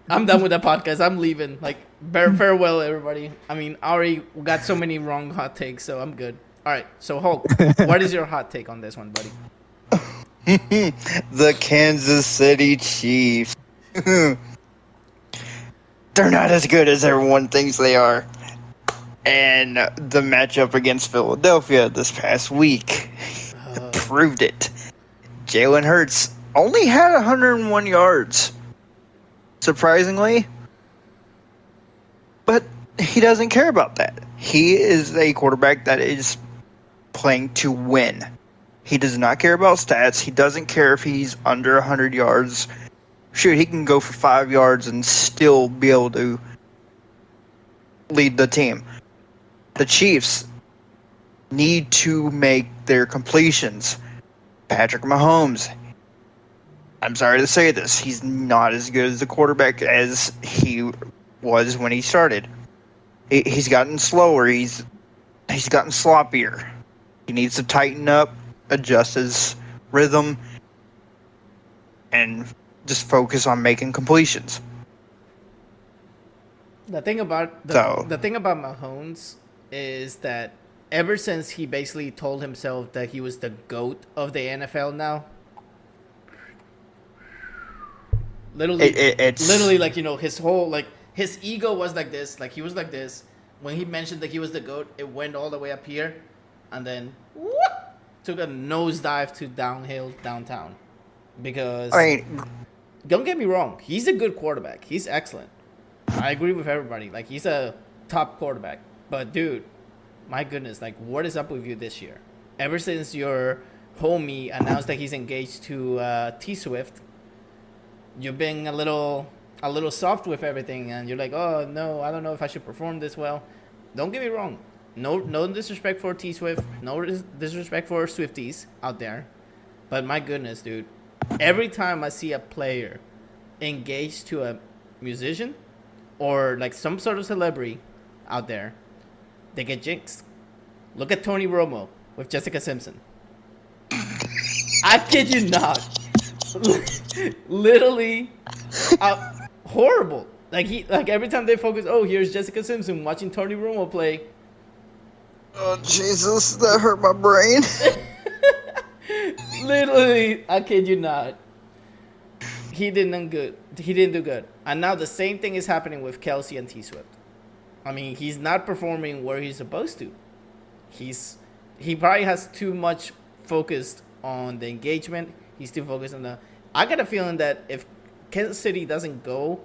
I'm done with the podcast. I'm leaving. Like, farewell, everybody. I mean, I already got so many wrong hot takes, so I'm good. All right. So, Hulk, what is your hot take on this one, buddy? The Kansas City Chiefs. They're not as good as everyone thinks they are. And the matchup against Philadelphia this past week proved it. Jalen Hurts only had 101 yards, surprisingly. But he doesn't care about that. He is a quarterback that is playing to win. He does not care about stats. He doesn't care if he's under 100 yards. Shoot, he can go for 5 yards and still be able to lead the team. The Chiefs need to make their completions. Patrick Mahomes, I'm sorry to say this, he's not as good as a quarterback as he was when he started. He's gotten slower. He's gotten sloppier. He needs to tighten up, adjust his rhythm, and just focus on making completions. The thing about the thing about Mahomes is that ever since he basically told himself that he was the GOAT of the NFL now, literally like, you know, his whole, like, his ego was like this, like he was like this. When he mentioned that he was the GOAT, it went all the way up here, and then whoop, took a nosedive to downtown. Because, I mean, don't get me wrong, he's a good quarterback. He's excellent. I agree with everybody. Like, he's a top quarterback. But, dude, my goodness, like, what is up with you this year? Ever since your homie announced that he's engaged to T-Swift, you've been a little soft with everything, and you're like, oh, no, I don't know if I should perform this well. Don't get me wrong. No disrespect for T-Swift. No disrespect for Swifties out there. But, my goodness, dude, every time I see a player engaged to a musician or like some sort of celebrity out there, they get jinxed. Look at Tony Romo with Jessica Simpson. I kid you not. Literally horrible. Like every time they focus, oh, here's Jessica Simpson watching Tony Romo play. Oh, Jesus, that hurt my brain. Literally, I kid you not. He didn't do good. And now the same thing is happening with Kelsey and T-Swift. I mean, he's not performing where he's supposed to. He probably has too much focused on the engagement. He's too focused on the... I got a feeling that if Kansas City doesn't go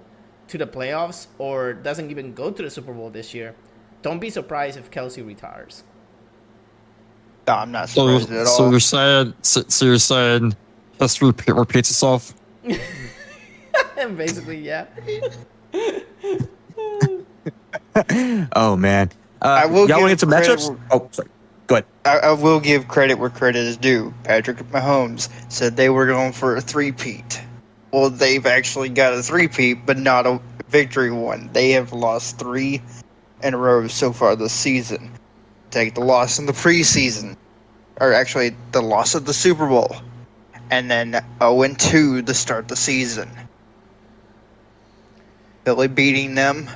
to the playoffs or doesn't even go to the Super Bowl this year, don't be surprised if Kelsey retires. No, I'm not surprised at all. So you're saying history repeats itself? Basically, yeah. Oh man, I will y'all want to get some credit matchups? Oh, sorry. Go ahead. I will give credit where credit is due. Patrick Mahomes said they were going for a three-peat. Well, they've actually got a three-peat, but not a victory one. They have lost 3 in a row so far this season. Take the loss in the preseason, or actually the loss of the Super Bowl, and then 0-2 to start the season. Philly beating them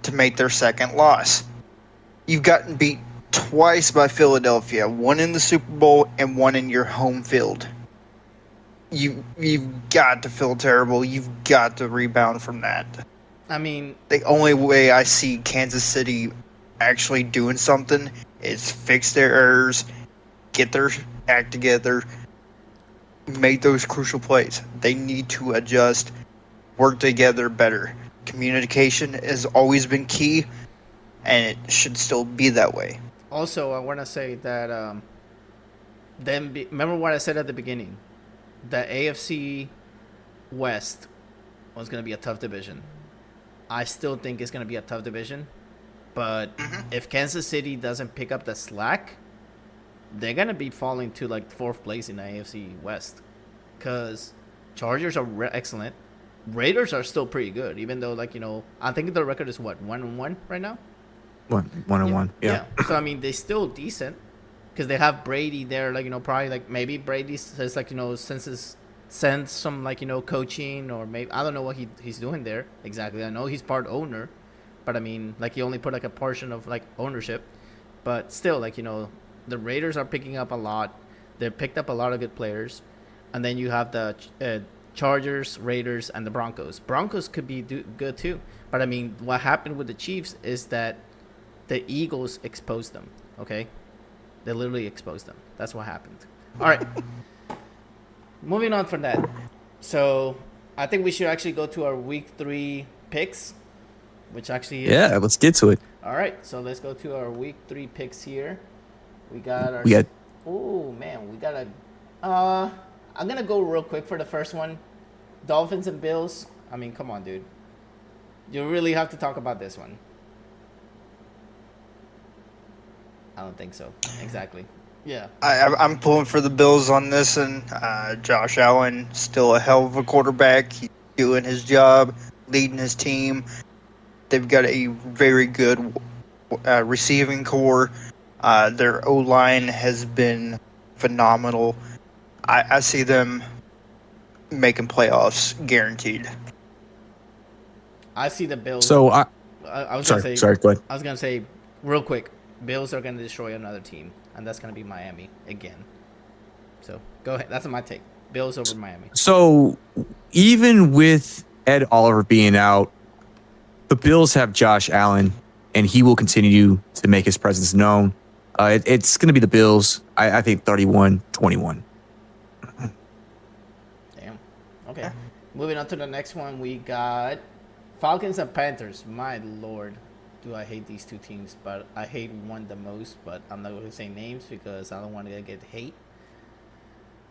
to make their second loss. You've gotten beat twice by Philadelphia, one in the Super Bowl and one in your home field. You've got to feel terrible. You've got to rebound from that. I mean, the only way I see Kansas City actually doing something is fix their errors, get their act together, make those crucial plays. They need to adjust, work together better. Communication has always been key, and it should still be that way. Also, I want to say that remember what I said at the beginning? The AFC West was going to be a tough division. I still think it's going to be a tough division. But if Kansas City doesn't pick up the slack, they're going to be falling to like 4th place in the AFC West. Because Chargers are excellent. Raiders are still pretty good, even though, like, you know, I think the record is what, 1-1 right now? 1-1. Yeah. So I mean, they're still decent because they have Brady there. Like, you know, probably like maybe Brady says, like, you know, sends some, like, you know, coaching, or maybe I don't know what he's doing there exactly. I know he's part owner, but I mean, like, he only put like a portion of like ownership. But still, like, you know, the Raiders are picking up a lot. They picked up a lot of good players, and then you have the Chargers, Raiders, and the Broncos. Broncos could be good too. But I mean, what happened with the Chiefs is that the Eagles exposed them, okay? They literally exposed them. That's what happened. All right. Moving on from that. So I think we should actually go to our Week 3 picks, which actually is... Yeah, let's get to it. All right. So let's go to our Week 3 picks here. We got our... Oh, man. We got a... I'm going to go real quick for the first one. Dolphins and Bills. I mean, come on, dude. You really have to talk about this one. I don't think so. Exactly. Yeah. I'm pulling for the Bills on this, and Josh Allen, still a hell of a quarterback. He's doing his job, leading his team. They've got a very good receiving core. Their O-line has been phenomenal. I see them making playoffs guaranteed. I see the Bills. So I was gonna say. sorry, go ahead. I was gonna say real quick. Bills are gonna destroy another team, and that's gonna be Miami again. So go ahead. That's my take. Bills over Miami. So even with Ed Oliver being out, the Bills have Josh Allen, and he will continue to make his presence known. It's going to be the Bills. I think 31-21. Damn. Okay. Moving on to the next one, we got Falcons and Panthers. My lord, do I hate these two teams, but I hate one the most, but I'm not going to say names because I don't want to get hate.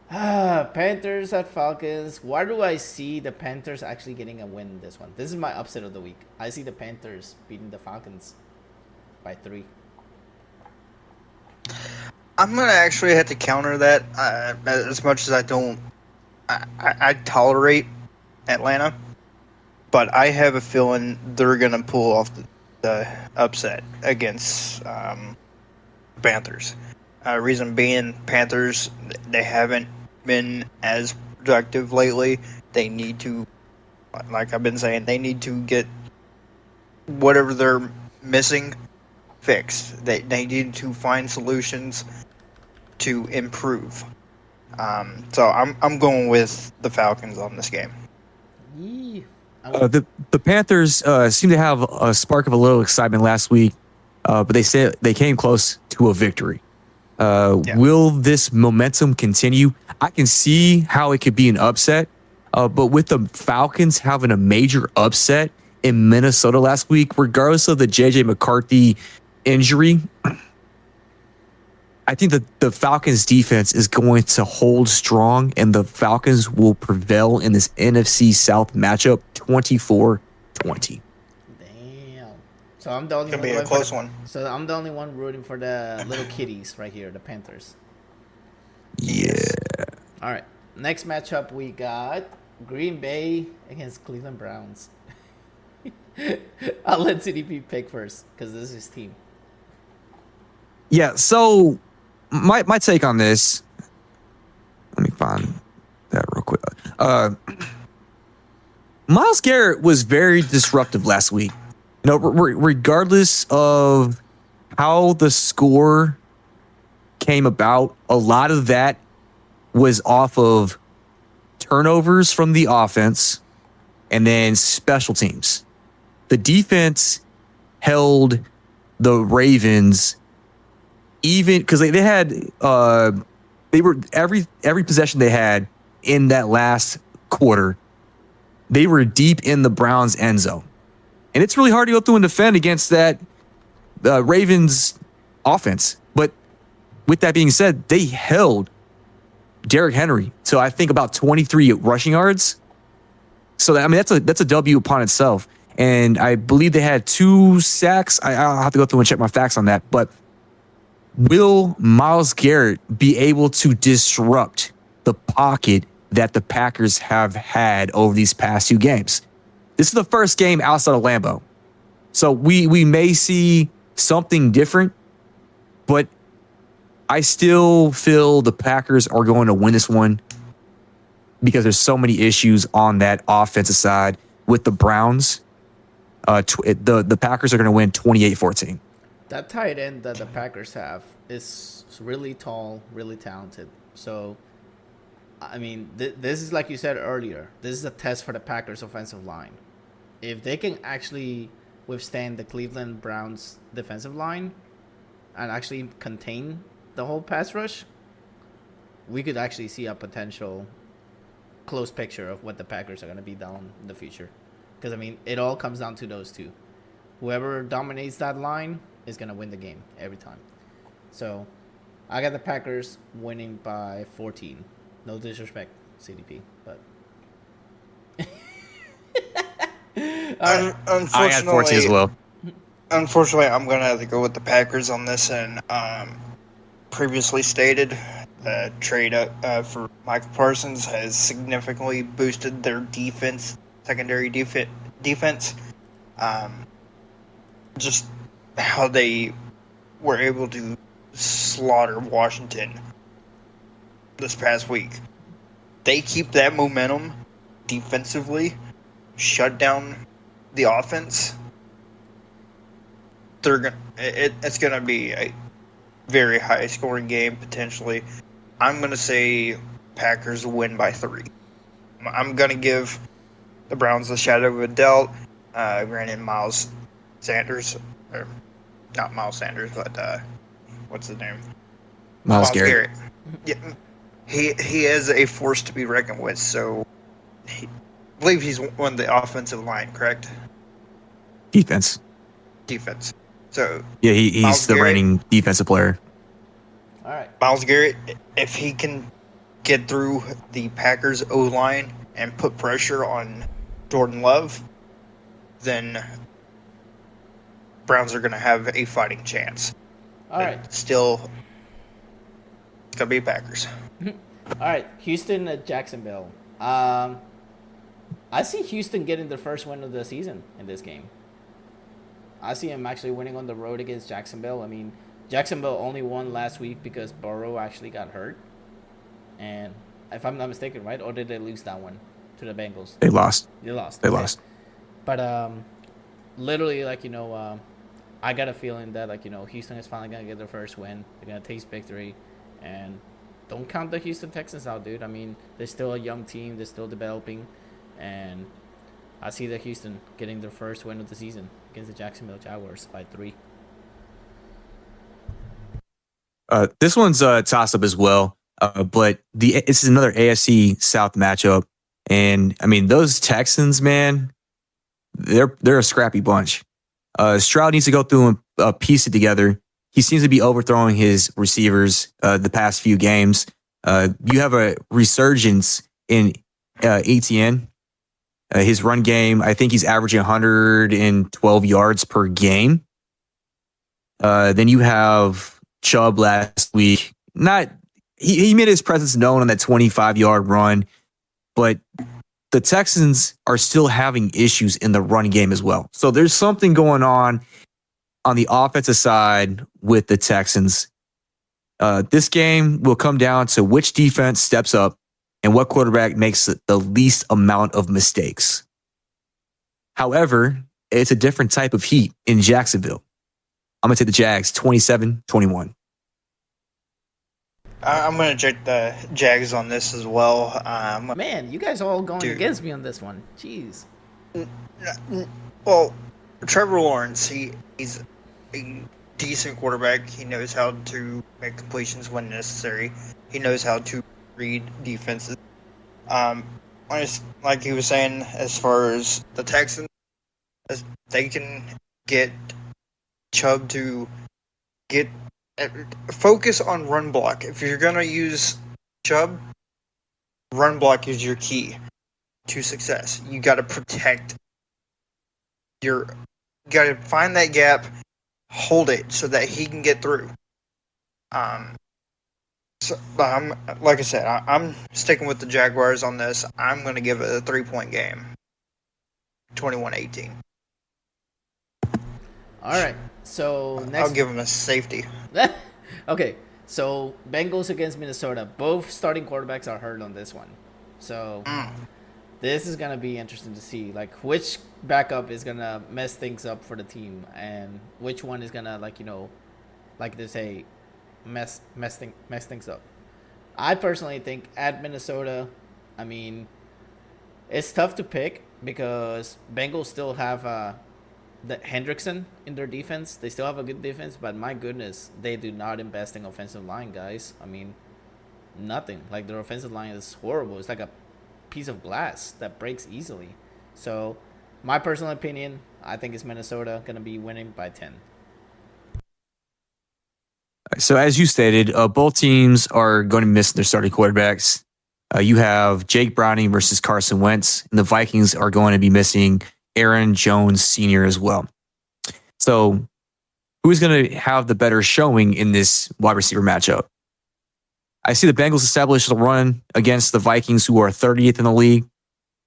Panthers at Falcons. Why do I see the Panthers actually getting a win in this one? This is my upset of the week. I see the Panthers beating the Falcons by 3. I'm gonna actually have to counter that. As much as I don't, I tolerate Atlanta, but I have a feeling they're gonna pull off the upset against Panthers. Reason being, Panthers, they haven't been as productive lately. They need to, like I've been saying, they need to get whatever they're missing fixed. They need to find solutions to improve. So I'm going with the Falcons on this game. The Panthers seem to have a spark of a little excitement last week, but they said they came close to a victory. Will this momentum continue? I can see how it could be an upset, but with the Falcons having a major upset in Minnesota last week, regardless of the J.J. McCarthy injury, I think that the Falcons defense is going to hold strong, and the Falcons will prevail in this NFC South matchup 24-20. Damn. So I'm the only Could one. be a close one. So I'm the only one rooting for the little kitties right here, the Panthers. Yeah. All right. Next matchup, we got Green Bay against Cleveland Browns. I'll let ZDP pick first because this is his team. Yeah, so my take on this, let me find that real quick. Myles Garrett was very disruptive last week. You know, regardless of how the score came about, a lot of that was off of turnovers from the offense and then special teams. The defense held the Ravens even because they had they were every possession they had in that last quarter, they were deep in the Browns end zone. And it's really hard to go through and defend against that Ravens offense. But with that being said, they held Derrick Henry to I think about 23 rushing yards. So I mean that's a W upon itself. And I believe they had 2 sacks. I'll have to go through and check my facts on that. But will Myles Garrett be able to disrupt the pocket that the Packers have had over these past 2 games? This is the first game outside of Lambeau. So we may see something different, but I still feel the Packers are going to win this one because there's so many issues on that offensive side with the Browns. The Packers are going to win 28-14. That tight end that the Packers have is really tall, really talented. So, I mean, this is like you said earlier. This is a test for the Packers' offensive line. If they can actually withstand the Cleveland Browns' defensive line and actually contain the whole pass rush, we could actually see a potential close picture of what the Packers are going to be down in the future. Because, I mean, it all comes down to those two. Whoever dominates that line is going to win the game every time. So, I got the Packers winning by 14. No disrespect, CDP, but... Unfortunately, I had 14 as well. Unfortunately, I'm going to have to go with the Packers on this. And previously stated, trade up for Michael Parsons has significantly boosted their defense, secondary defense. Just how they were able to slaughter Washington this past week. They keep that momentum defensively, shut down the offense. It's gonna be a very high scoring game potentially. I'm gonna say Packers win by 3. I'm gonna give the Browns the shadow of a doubt. Granted, Miles Sanders, or not Miles Sanders, but what's his name? Miles Garrett. Yeah, he is a force to be reckoned with. So, I believe he's on the offensive line, correct? Defense. So yeah, he's Myles the Garrett, reigning defensive player. All right. Myles Garrett, if he can get through the Packers O-line and put pressure on Jordan Love, then Browns are going to have a fighting chance. All right. Still, it's going to be Packers. All right. Houston at Jacksonville. I see Houston getting the first win of the season in this game. I see him actually winning on the road against Jacksonville. I mean, Jacksonville only won last week because Burrow actually got hurt. And if I'm not mistaken, right? Or did they lose that one to the Bengals? They lost. They lost. They Okay. lost. But literally, like, I got a feeling that, like, Houston is finally going to get their first win. They're going to taste victory. And don't count the Houston Texans out, dude. I mean, they're still a young team. They're still developing. And I see the Houston getting their first win of the season against the Jacksonville Jaguars by 3. This one's a toss-up as well, but this is another AFC South matchup. And, I mean, those Texans, man, they're a scrappy bunch. Stroud needs to go through and piece it together. He seems to be overthrowing his receivers the past few games. You have a resurgence in ATN. His run game, I think he's averaging 112 yards per game. Then you have Chubb last week. He made his presence known on that 25-yard run, but the Texans are still having issues in the run game as well. So there's something going on the offensive side with the Texans. This game will come down to which defense steps up and what quarterback makes the least amount of mistakes. However, it's a different type of heat in Jacksonville. I'm going to take the Jags 27-21. I'm going to check the Jags on this as well. Man, you guys all going against me on this one. Jeez. Well, Trevor Lawrence, he's a decent quarterback. He knows how to make completions when necessary. He knows how to read defenses. Like he was saying, as far as the Texans, they can get Chubb to focus on run block. If you're going to use Chubb, run block is your key to success. You got to protect you got to find that gap, hold it so that he can get through. So, like I said, I'm sticking with the Jaguars on this. I'm going to give it a 3-point game. 21-18. All right. So next, I'll give him a safety. Okay. So Bengals against Minnesota. Both starting quarterbacks are hurt on this one. So this is going to be interesting to see, like, which backup is going to mess things up for the team and which one is going to, like they say, mess things up. I personally think at Minnesota, I mean, it's tough to pick because Bengals still have the Hendrickson in their defense. They still have a good defense, but my goodness, they do not invest in offensive line, guys. I mean, nothing. Like, their offensive line is horrible. It's like a piece of glass that breaks easily. So, my personal opinion, I think it's Minnesota going to be winning by 10. So as you stated, both teams are going to miss their starting quarterbacks. You have Jake Browning versus Carson Wentz, and the Vikings are going to be missing Aaron Jones Sr. as well. So who's going to have the better showing in this wide receiver matchup? I see the Bengals establish the run against the Vikings, who are 30th in the league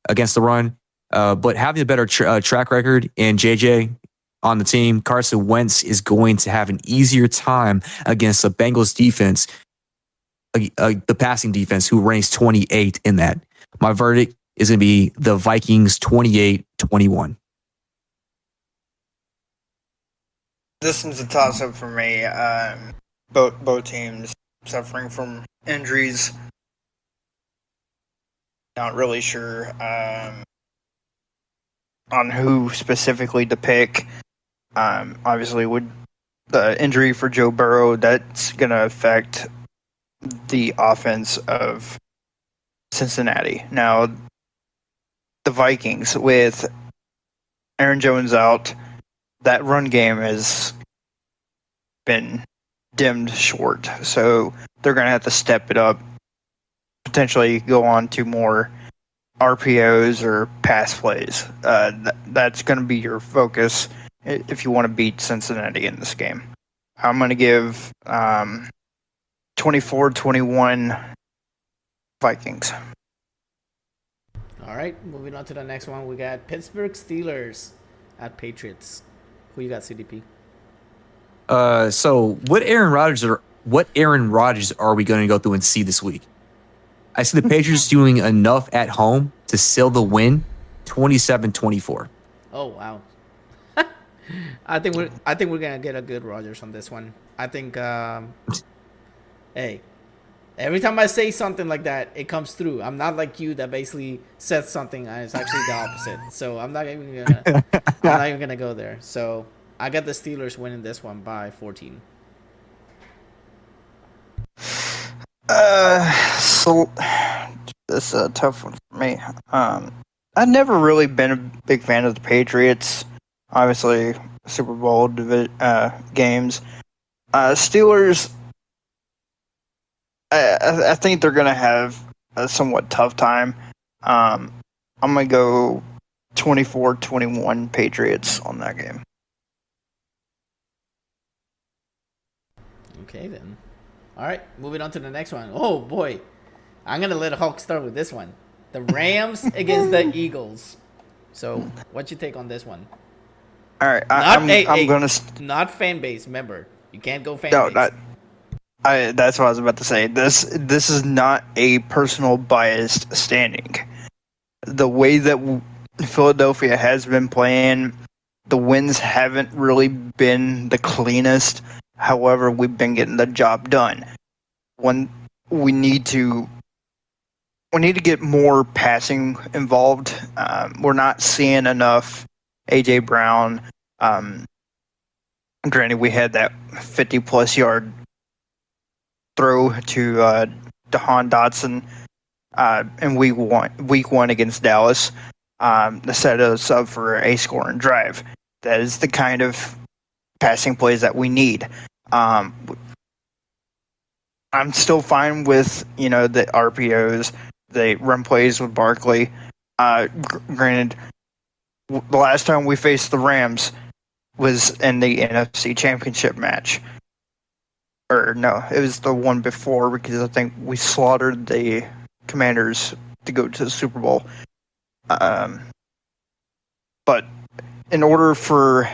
against the run, but having a better track record in JJ on the team, Carson Wentz is going to have an easier time against the Bengals defense, the passing defense, who ranks 28 in that. My verdict is going to be the Vikings 28-21. This is a toss-up for me. Both teams suffering from injuries. Not really sure on who specifically to pick. Obviously, with the injury for Joe Burrow, that's going to affect the offense of Cincinnati. Now, the Vikings, with Aaron Jones out, that run game has been dimmed short. So they're going to have to step it up, potentially go on to more RPOs or pass plays. That's going to be your focus if you want to beat Cincinnati in this game. I'm going to give 24-21 Vikings. All right, moving on to the next one. We got Pittsburgh Steelers at Patriots. Who you got, CDP? So what Aaron Rodgers are we going to go through and see this week? I see the Patriots doing enough at home to seal the win, 27-24. Oh wow. I think we're gonna get a good Rodgers on this one. I think hey, every time I say something like that, it comes through. I'm not like you that basically says something and it's actually the opposite. So I'm not even gonna go there. So I got the Steelers winning this one by 14. So this is a tough one for me. I've never really been a big fan of the Patriots. Obviously, Super Bowl games. Steelers, I think they're going to have a somewhat tough time. I'm going to go 24-21 Patriots on that game. Okay, then. All right, moving on to the next one. Oh, boy. I'm going to let Hulk start with this one. The Rams against the Eagles. So, what's your take on this one? All right, I'm going to... Not fan base, remember. You can't go fan base. That's what I was about to say. This is not a personal biased standing. The way that Philadelphia has been playing, the wins haven't really been the cleanest. However, we've been getting the job done. When we need to get more passing involved. We're not seeing enough AJ Brown. Granted, we had that 50-plus yard throw to DeHaan Dotson in week one against Dallas to set us up for a scoring drive. That is the kind of passing plays that we need. I'm still fine with the RPOs, the run plays with Barkley. Granted, the last time we faced the Rams was in the NFC Championship match. Or no, it was the one before, because I think we slaughtered the Commanders to go to the Super Bowl. But in order for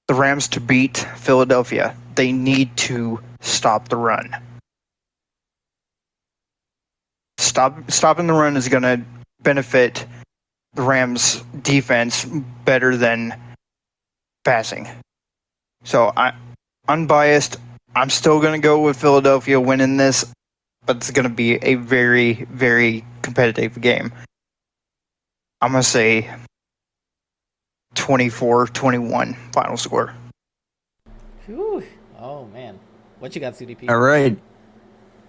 the Rams to beat Philadelphia, they need to stop the run. Stopping the run is going to benefit the Rams' defense better than passing. So, unbiased, I'm still going to go with Philadelphia winning this, but it's going to be a very, very competitive game. I'm going to say 24-21 final score. Whew. Oh, man. What you got, CDP? All right.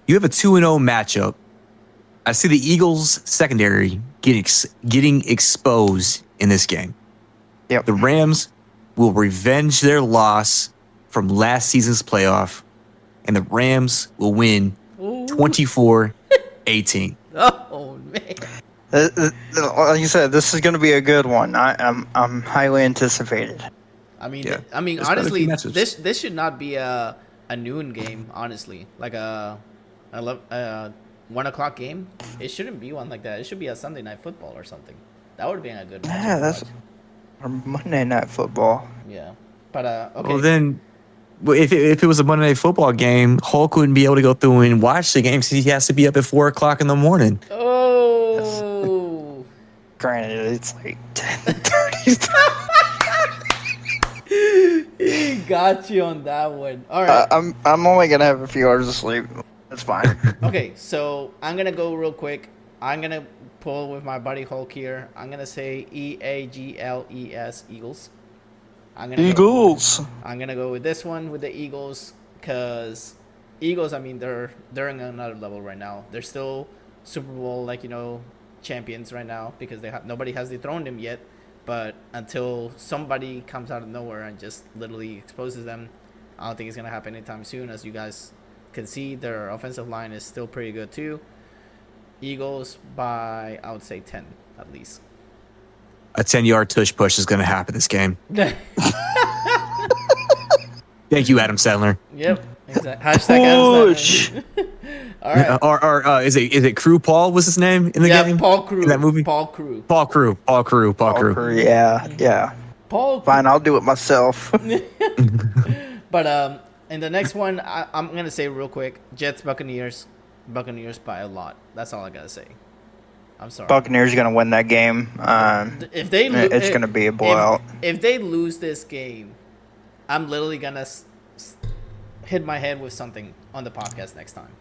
You have a 2-0 matchup. I see the Eagles secondary getting exposed in this game. Yep. The Rams will revenge their loss from last season's playoff, and the Rams will win 24-18. Oh, man. Like you said, this is going to be a good one. I'm highly anticipated. I mean, Yeah. There's honestly, this should not be a noon game. Honestly, like a 1 o'clock game. It shouldn't be one like that. It should be a Sunday night football or something. That would be a good. Yeah, Or Monday Night Football. Yeah, but okay. Well, then, if it was a Monday Night Football game, Hulk wouldn't be able to go through and watch the game because he has to be up at 4:00 in the morning. Oh. Granted, it's like 10:30. He got you on that one. All right. I'm only gonna have a few hours of sleep. That's fine. Okay, so I'm gonna go real quick. I'm gonna pull with my buddy Hulk here. I'm gonna say Eagles, Eagles. I'm gonna I'm gonna go with this one with the Eagles because Eagles. I mean, they're in another level right now. They're still Super Bowl champions right now because nobody has dethroned them yet. But until somebody comes out of nowhere and just literally exposes them, I don't think it's gonna happen anytime soon. As you guys can see, their offensive line is still pretty good too. Eagles by, I would say, 10 at least. A 10-yard tush push is going to happen this game. Thank you, Adam Sandler. Yep, exactly. Hashtag Adam Sandler. All right. Or is it Crew Paul was his name in the game? Yeah, Paul Crew. In that movie? Paul Crew. Paul Crew. Yeah. Paul. Fine, I'll do it myself. But in the next one, I'm gonna say real quick: Jets, Buccaneers by a lot. That's all I gotta say. I'm sorry. Buccaneers are gonna win that game. If they it's gonna be a blowout. If they lose this game, I'm literally gonna hit my head with something on the podcast next time.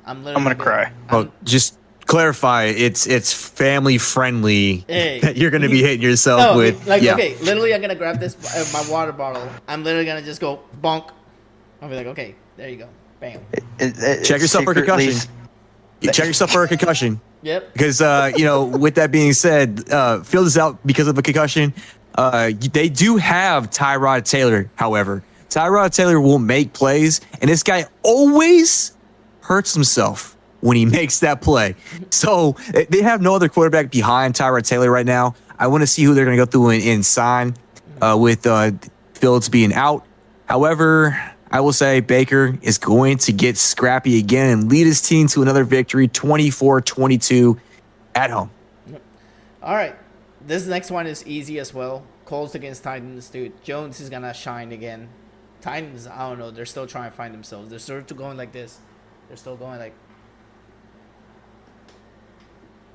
I'm gonna cry. Well, just clarify, it's family friendly that you're gonna be hitting yourself with. Okay, literally, I'm gonna grab this my water bottle. I'm literally gonna just go bonk. I'll be like, okay, there you go, bam. Check yourself for a concussion. Check yourself for a concussion. Yep. Because with that being said, Field is out because of a concussion. They do have Tyrod Taylor, however. Tyrod Taylor will make plays, and this guy always hurts himself when he makes that play. So they have no other quarterback behind Tyrod Taylor right now. I want to see who they're going to go through and sign with Fields being out. However, I will say Baker is going to get scrappy again and lead his team to another victory, 24-22 at home. All right. This next one is easy as well. Colts against Titans, dude. Jones is going to shine again. Titans, I don't know. They're still trying to find themselves. They're still going like this. They're still going like...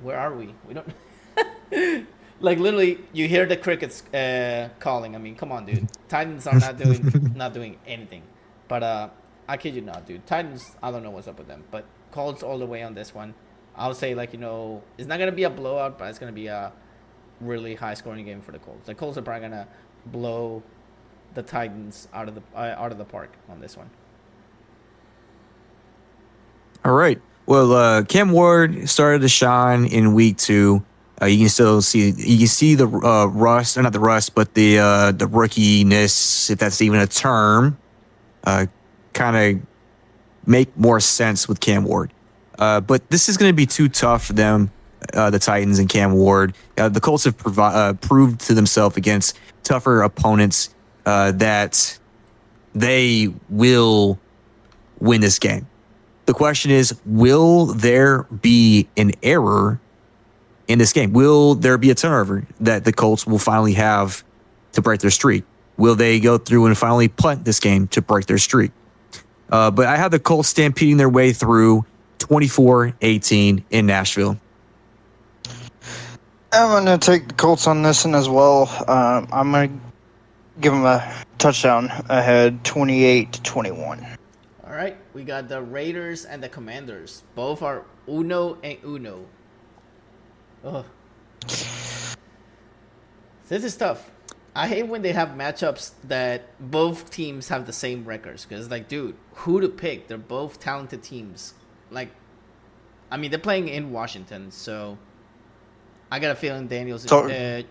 Where are we? We don't... Like, literally, you hear the crickets calling. I mean, come on, dude. Titans are not doing anything. But I kid you not, dude. Titans, I don't know what's up with them. But Colts all the way on this one. I'll say, it's not going to be a blowout, but it's going to be a really high-scoring game for the Colts. The Colts are probably going to blow the Titans out of the park on this one. All right. Well, Cam Ward started to shine in week 2. You can still see the rust, or not the rust, but the rookiness, if that's even a term, kind of make more sense with Cam Ward. But this is going to be too tough for them, the Titans and Cam Ward. The Colts have proved to themselves against tougher opponents that they will win this game. The question is, will there be an error in this game? Will there be a turnover that the Colts will finally have to break their streak? Will they go through and finally punt this game to break their streak? But I have the Colts stampeding their way through 24-18 in Nashville. I'm going to take the Colts on this one as well. I'm going to give them a touchdown ahead, 28-21. All right, we got the Raiders and the Commanders. Both are uno and uno. Ugh. This is tough. I hate when they have matchups that both teams have the same records. Because, dude, who to pick? They're both talented teams. They're playing in Washington, so I got a feeling Daniels is going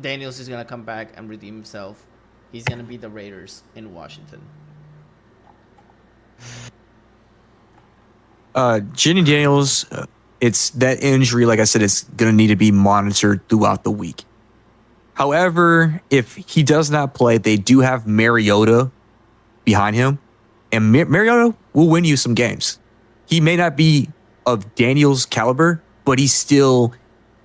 to come back and redeem himself. He's going to beat the Raiders in Washington. Jenny Daniels, it's that injury, like I said, it's going to need to be monitored throughout the week. However, if he does not play, they do have Mariota behind him, and Mariota will win you some games. He may not be of Daniels' caliber, but he still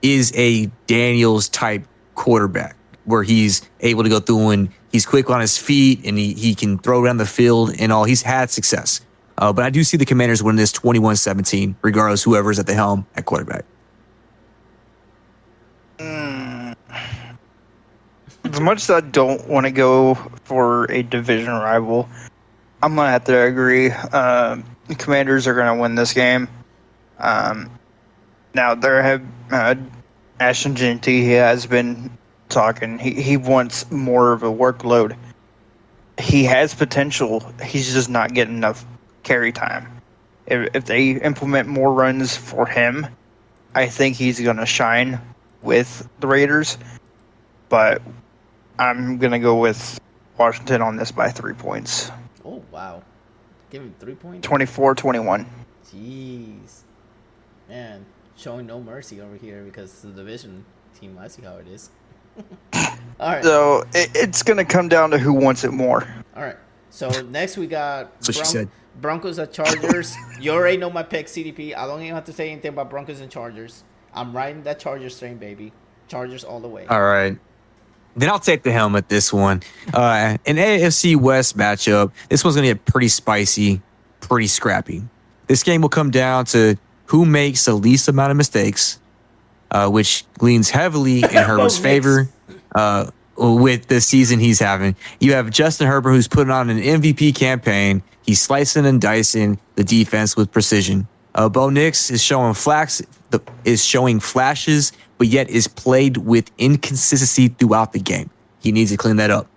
is a Daniels-type quarterback. where he's able to go through and he's quick on his feet and he can throw around the field and all. He's had success. But I do see the Commanders win this 21-17, regardless whoever's at the helm at quarterback. As much as I don't want to go for a division rival, I'm going to have to agree. The Commanders are going to win this game. Now, there have Ashton Genty, he has been talking. He wants more of a workload. He has potential. He's just not getting enough carry time. If they implement more runs for him, I think he's going to shine with the Raiders. But I'm going to go with Washington on this by 3 points. Oh, wow. Give him 3 points? 24-21. Jeez. Man, showing no mercy over here because it's the division team. I see how it is. All right. So it's going to come down to who wants it more. All right. So next we got That's what she said. Broncos at Chargers. You already know my pick, CDP. I don't even have to say anything about Broncos and Chargers. I'm riding that Chargers train, baby. Chargers all the way. All right. Then I'll take the helm at this one. An AFC West matchup. This one's going to get pretty spicy, pretty scrappy. This game will come down to who makes the least amount of mistakes, which leans heavily in Herbert's favor with the season he's having. You have Justin Herbert, who's putting on an MVP campaign. He's slicing and dicing the defense with precision. Bo Nix is showing flashes, but yet is played with inconsistency throughout the game. He needs to clean that up.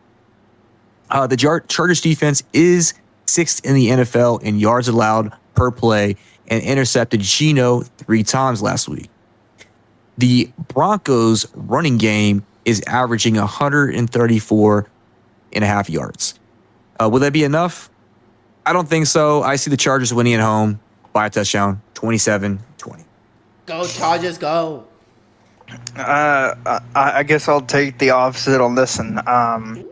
The Chargers defense is 6th in the NFL in yards allowed per play and intercepted Geno 3 times last week. The Broncos running game is averaging 134.5 yards. Will that be enough? I don't think so. I see the Chargers winning at home by a touchdown, 27-20. Go, Chargers, go. I guess I'll take the opposite on this one. I'm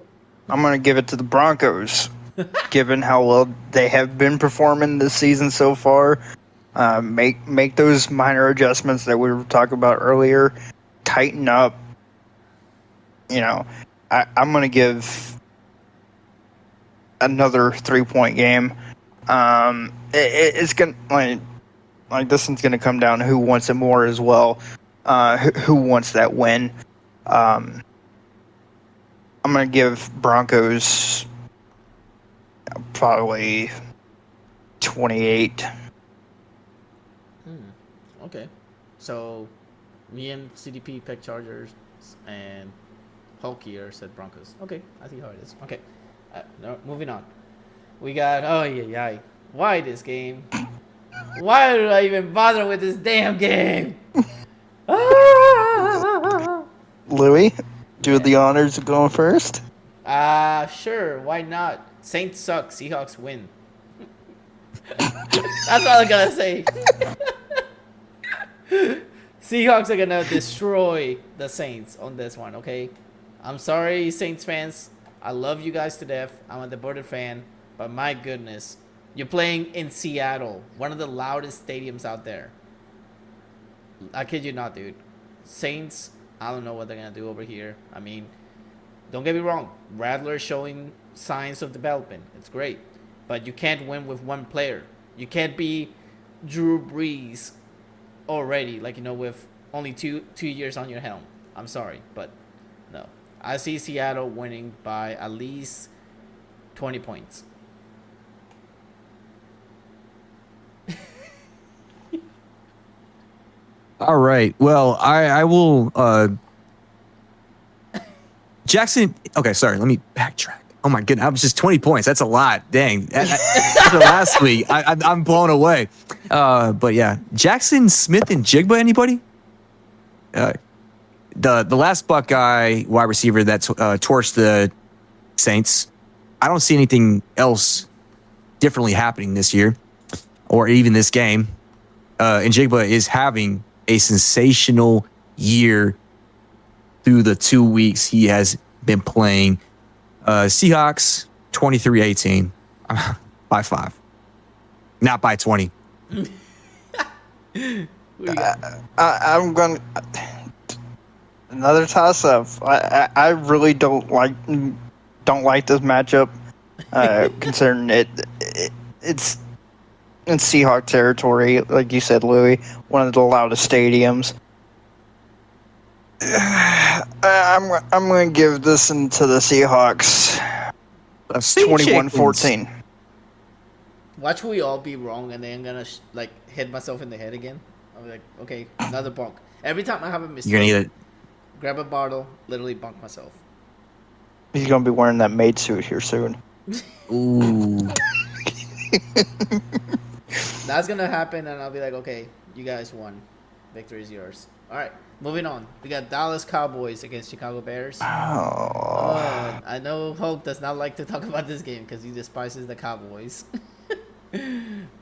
going to give it to the Broncos, given how well they have been performing this season so far. Make those minor adjustments that we were talking about earlier. Tighten up. You know, I'm going to give another 3-point game. It's going to like this one's going to come down to who wants it more as well. Who wants that win? I'm going to give Broncos probably 28. Okay. So, me and CDP picked Chargers, and Hulk here said Broncos. Okay, I see how it is. Okay. No, moving on. We got, why this game? Why did I even bother with this damn game? Louis, do the honors of going first? Sure, why not? Saints suck, Seahawks win. That's all I'm gonna say. Seahawks are gonna destroy the Saints on this one, okay? I'm sorry, Saints fans. I love you guys to death. I'm a devoted fan, but my goodness, you're playing in Seattle, one of the loudest stadiums out there. I kid you not, dude. Saints, I don't know what they're gonna do over here. I mean, don't get me wrong. Rattler's showing signs of development. It's great, but you can't win with one player. You can't be Drew Brees already, with only two years on your helm. I'm sorry, but no. I see Seattle winning by at least 20 points. All right. Well, I will. Jackson. Okay, sorry. Let me backtrack. Oh my goodness, I was just 20 points. That's a lot. Dang. After last week, I'm blown away. But yeah, Jackson Smith and Jigba. Anybody? The last Buckeye wide receiver that torched the Saints. I don't see anything else differently happening this year, or even this game. And Jigba is having a sensational year through the 2 weeks he has been playing. Seahawks 23-18 by 5, not by 20. I'm going. Another toss-up. I really don't like this matchup. Considering it's in Seahawk territory, like you said, Louis, one of the loudest stadiums. I'm going to give this one to the Seahawks. 21-14. Watch we all be wrong, and then I'm gonna hit myself in the head again. I'm like, okay, another bonk. Every time I have a mistake, You're gonna grab a bottle, literally bonk myself. He's going to be wearing that maid suit here soon. Ooh. That's gonna happen, and I'll be like, okay, you guys won. Victory is yours. All right, moving on. We got Dallas Cowboys against Chicago Bears. Oh. I know Hulk does not like to talk about this game because he despises the Cowboys.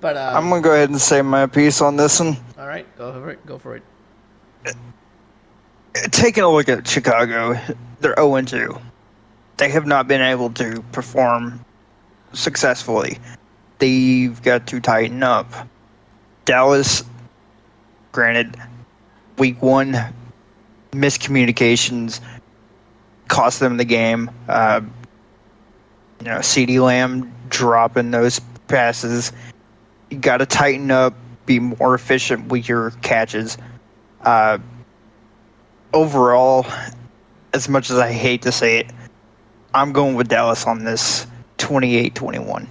But I'm going to go ahead and say my piece on this one. all right, go for it. Taking a look at Chicago, they're 0-2. They have not been able to perform successfully. They've got to tighten up. Dallas, granted, week 1 miscommunications cost them the game. CeeDee Lamb dropping those passes. You got to tighten up, be more efficient with your catches. Overall, as much as I hate to say it, I'm going with Dallas on this 28-21.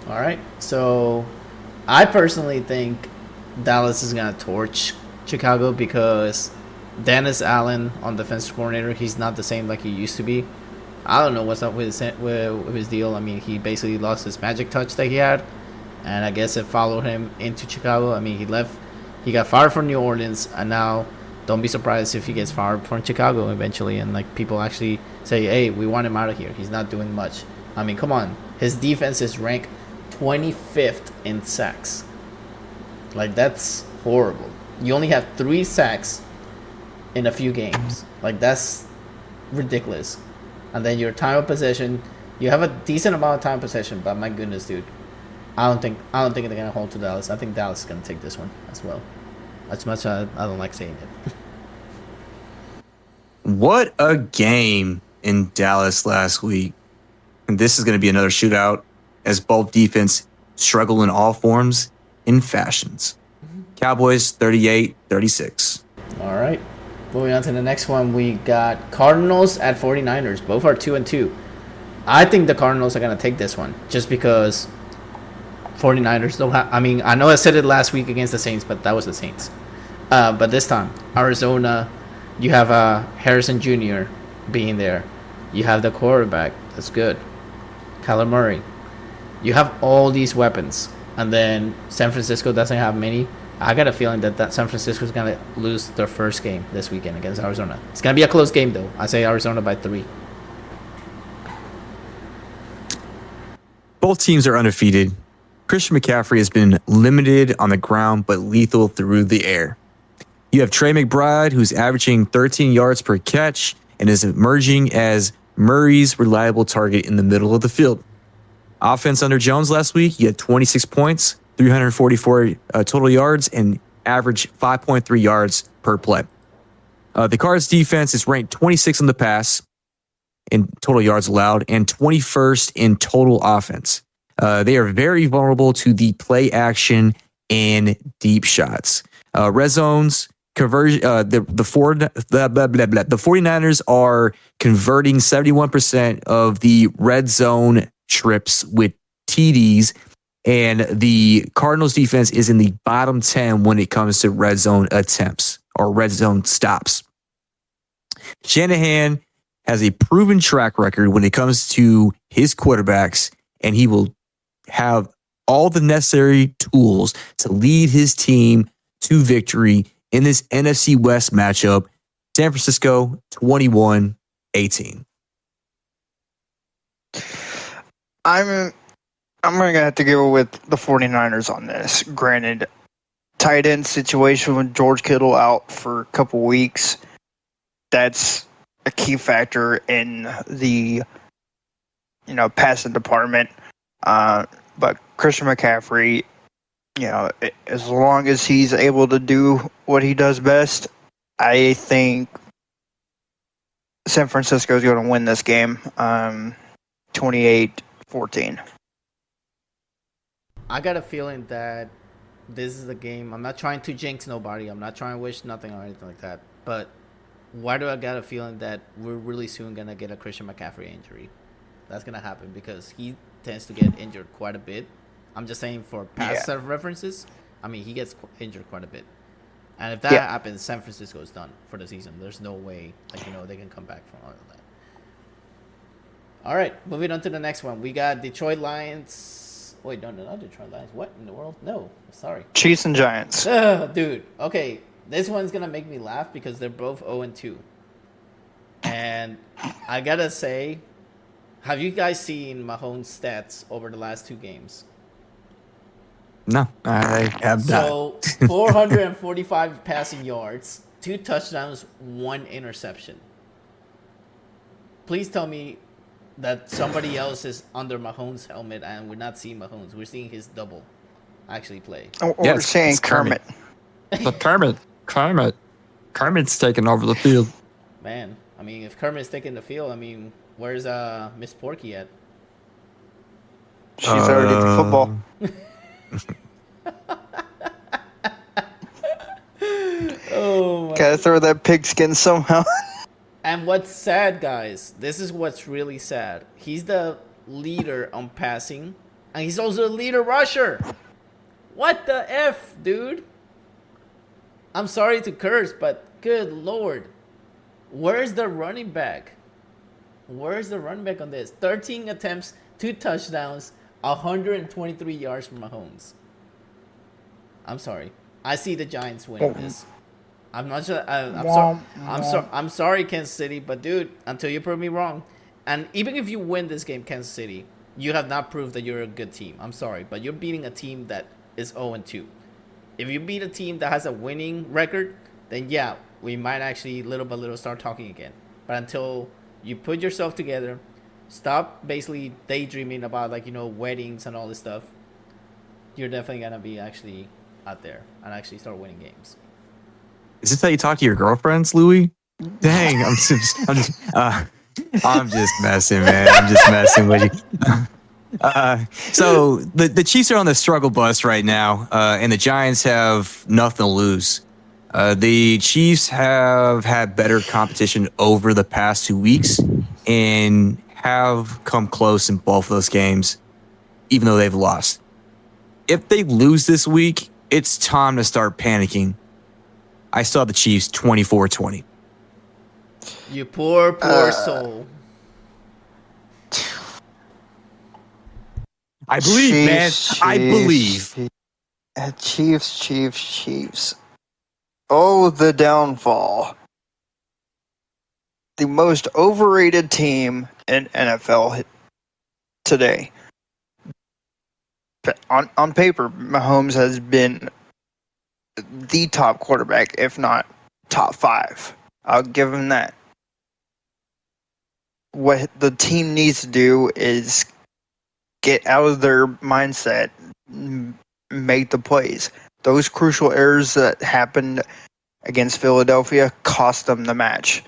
All right, so I personally think Dallas is gonna torch Chicago because Dennis Allen on defensive coordinator, he's not the same like he used to be. I don't know what's up with his deal. I mean, he basically lost his magic touch that he had, and I guess it followed him into Chicago. I mean, he got fired from New Orleans, and now don't be surprised if he gets fired from Chicago eventually, and people actually say, hey, we want him out of here. He's not doing much. I mean, come on. His defense is ranked 25th in sacks. That's horrible. You only have 3 sacks in a few games. That's ridiculous. And then your time of possession, you have a decent amount of time of possession, but my goodness, dude, I don't think they're gonna hold to Dallas. I think Dallas is gonna take this one as well. As much as I don't like saying it. What a game in Dallas last week. And this is going to be another shootout as both defense struggle in all forms and fashions. Cowboys 38-36. All right. Moving on to the next one, we got Cardinals at 49ers. Both are 2-2. I think the Cardinals are going to take this one just because 49ers don't have... I mean, I know I said it last week against the Saints, but that was the Saints. But this time, Arizona, you have Harrison Jr. being there. You have the quarterback. That's good. Kyler Murray. You have all these weapons. And then San Francisco doesn't have many. I got a feeling that San Francisco is going to lose their first game this weekend against Arizona. It's going to be a close game, though. I say Arizona by 3. Both teams are undefeated. Christian McCaffrey has been limited on the ground, but lethal through the air. You have Trey McBride, who's averaging 13 yards per catch and is emerging as Murray's reliable target in the middle of the field. Offense under Jones last week, you had 26 points, 344 total yards, and average 5.3 yards per play. The Cards defense is ranked 26th in the pass in total yards allowed and 21st in total offense. They are very vulnerable to the play action and deep shots. Red zones conversion. The 49ers are converting 71% of the red zone trips with TDs, and the Cardinals defense is in the bottom 10 when it comes to red zone attempts or red zone stops. Shanahan has a proven track record when it comes to his quarterbacks, and he will have all the necessary tools to lead his team to victory in this NFC West matchup. San Francisco 21-18. I'm going to have to go with the 49ers on this. Granted, tight end situation with George Kittle out for a couple weeks, that's a key factor in the passing department. But Christian McCaffrey as long as he's able to do what he does best, I think San Francisco is going to win this game 28-14. I got a feeling that this is the game. I'm not trying to jinx nobody. I'm not trying to wish nothing or anything like that. But why do I got a feeling that we're really soon going to get a Christian McCaffrey injury? That's going to happen because he tends to get injured quite a bit. I'm just saying for past set of references, I mean, he gets injured quite a bit. And if that happens, San Francisco is done for the season. There's no way, they can come back from all of that. All right, moving on to the next one. We got Detroit Lions. Wait, no, not Detroit Lions. What in the world? No, sorry. Chiefs and Giants. Dude, okay. This one's going to make me laugh because they're both 0-2. And I got to say, have you guys seen Mahomes' stats over the last 2 games? No, I have not. So, 445 passing yards, 2 touchdowns, 1 interception. Please tell me that somebody else is under Mahomes' helmet and we're not seeing Mahomes. We're seeing his double actually play. We're saying Kermit. But Kermit's taking over the field. Man, I mean, if Kermit's taking the field, I mean, where's Miss Porky at? She's already at the football. Oh, Gotta throw that pigskin somehow. And what's sad, guys, this is what's really sad. He's the leader on passing, and he's also the leader rusher. What the F, dude? I'm sorry to curse, but good Lord. Where's the running back? Where's the running back on this? 13 attempts, 2 touchdowns, 123 yards from Mahomes. I'm sorry. I see the Giants winning this. I'm not sure. I'm sorry, Kansas City, but dude, until you prove me wrong, and even if you win this game, Kansas City, you have not proved that you're a good team. I'm sorry, but you're beating a team that is 0-2. If you beat a team that has a winning record, then yeah, we might actually little by little start talking again. But until you put yourself together, stop basically daydreaming about weddings and all this stuff, you're definitely gonna be actually out there and actually start winning games. Is this how you talk to your girlfriends, Louis? Dang, I'm just messing, man. I'm just messing with you. So the Chiefs are on the struggle bus right now, and the Giants have nothing to lose. The Chiefs have had better competition over the past 2 weeks and have come close in both of those games, even though they've lost. If they lose this week, it's time to start panicking. I saw the Chiefs 24-20. You poor soul. I believe, Chiefs, man. I believe. Chiefs. Oh, the downfall. The most overrated team in NFL today. On paper, Mahomes has been the top quarterback, if not top 5. I'll give him that. What the team needs to do is get out of their mindset, make the plays. Those crucial errors that happened against Philadelphia cost them the match.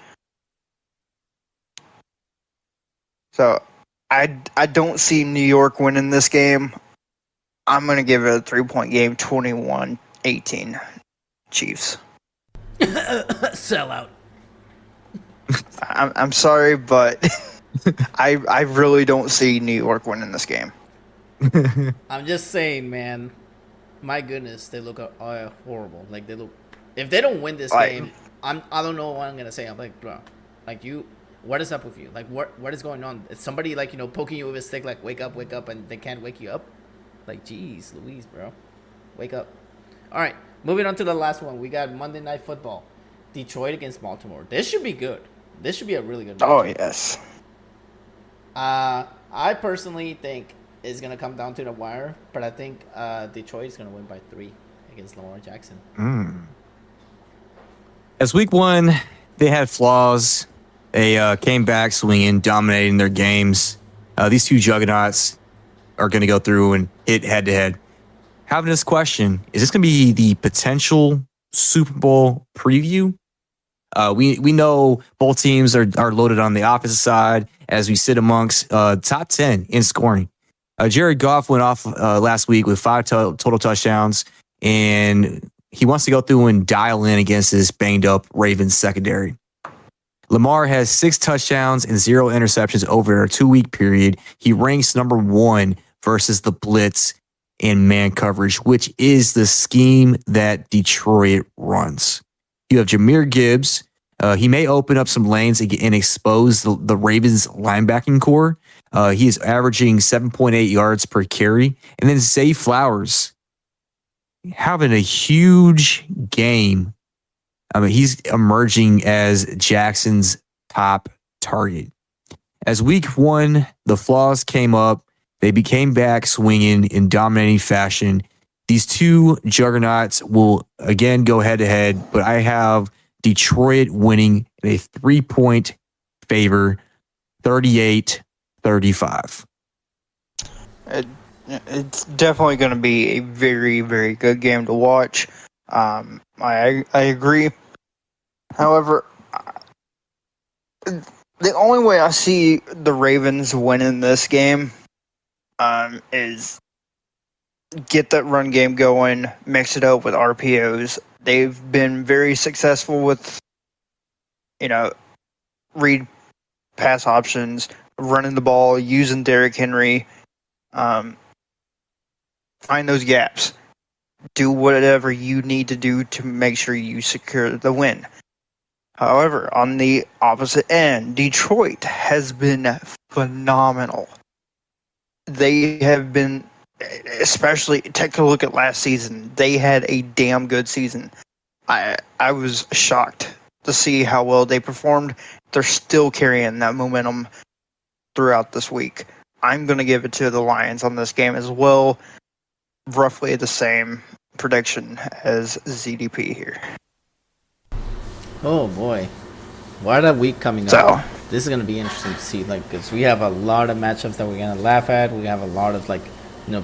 So I don't see New York winning this game. I'm going to give it a 3-point game, 21-18 Chiefs. Sellout. I'm sorry, but I really don't see New York winning this game. I'm just saying, man. My goodness, they look horrible. Like they look. If they don't win this game, I don't know what I'm gonna say. I'm like, bro, what is up with you? Like, what is going on? Is somebody poking you with a stick, like wake up, and they can't wake you up? Like, geez, Louise, bro, wake up. All right, moving on to the last one. We got Monday Night Football, Detroit against Baltimore. This should be good. This should be a really good match. Oh yes. I personally think it's gonna come down to the wire, but I think Detroit is gonna win by 3 against Lamar Jackson. As week 1, they had flaws. They came back swinging, dominating their games. These two juggernauts are going to go through and hit head-to-head. having this question: is this going to be the potential Super Bowl preview? We know both teams are loaded on the opposite side as we sit amongst top 10 in scoring. Jared Goff went off last week with 5 total touchdowns, and he wants to go through and dial in against this banged up Ravens secondary. Lamar has 6 touchdowns and 0 interceptions over a 2-week period. He ranks number 1 versus the blitz and man coverage, which is the scheme that Detroit runs. You have Jahmyr Gibbs. He may open up some lanes and expose the Ravens linebacking core. He is averaging 7.8 yards per carry. And then Zay Flowers having a huge game. I mean, he's emerging as Jackson's top target. As week 1, the flaws came up. They became back swinging in dominating fashion. These two juggernauts will again go head to head, but I have Detroit winning in a 3-point favor, 38-35. It's definitely going to be a very, very good game to watch. I agree. However, the only way I see the Ravens winning this game is get that run game going, mix it up with RPOs. They've been very successful with, read pass options, running the ball, using Derrick Henry. Find those gaps. Do whatever you need to do to make sure you secure the win. However, on the opposite end, Detroit has been phenomenal. They have been, especially take a look at last season. They had a damn good season. I was shocked to see how well they performed. They're still carrying that momentum throughout this week. I'm going to give it to the Lions on this game as well. Roughly the same prediction as ZDP here. Oh boy, what a week coming up! This is gonna be interesting to see, because we have a lot of matchups that we're gonna laugh at. We have a lot of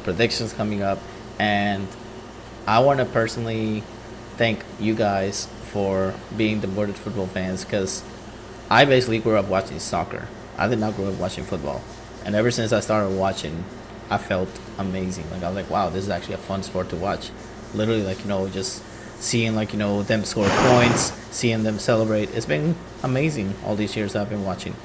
predictions coming up, and I want to personally thank you guys for being devoted football fans, because I basically grew up watching soccer. I did not grow up watching football, and ever since I started watching, I felt amazing. I was like, wow, this is actually a fun sport to watch. Literally, just seeing them score points, seeing them celebrate. It's been amazing all these years I've been watching.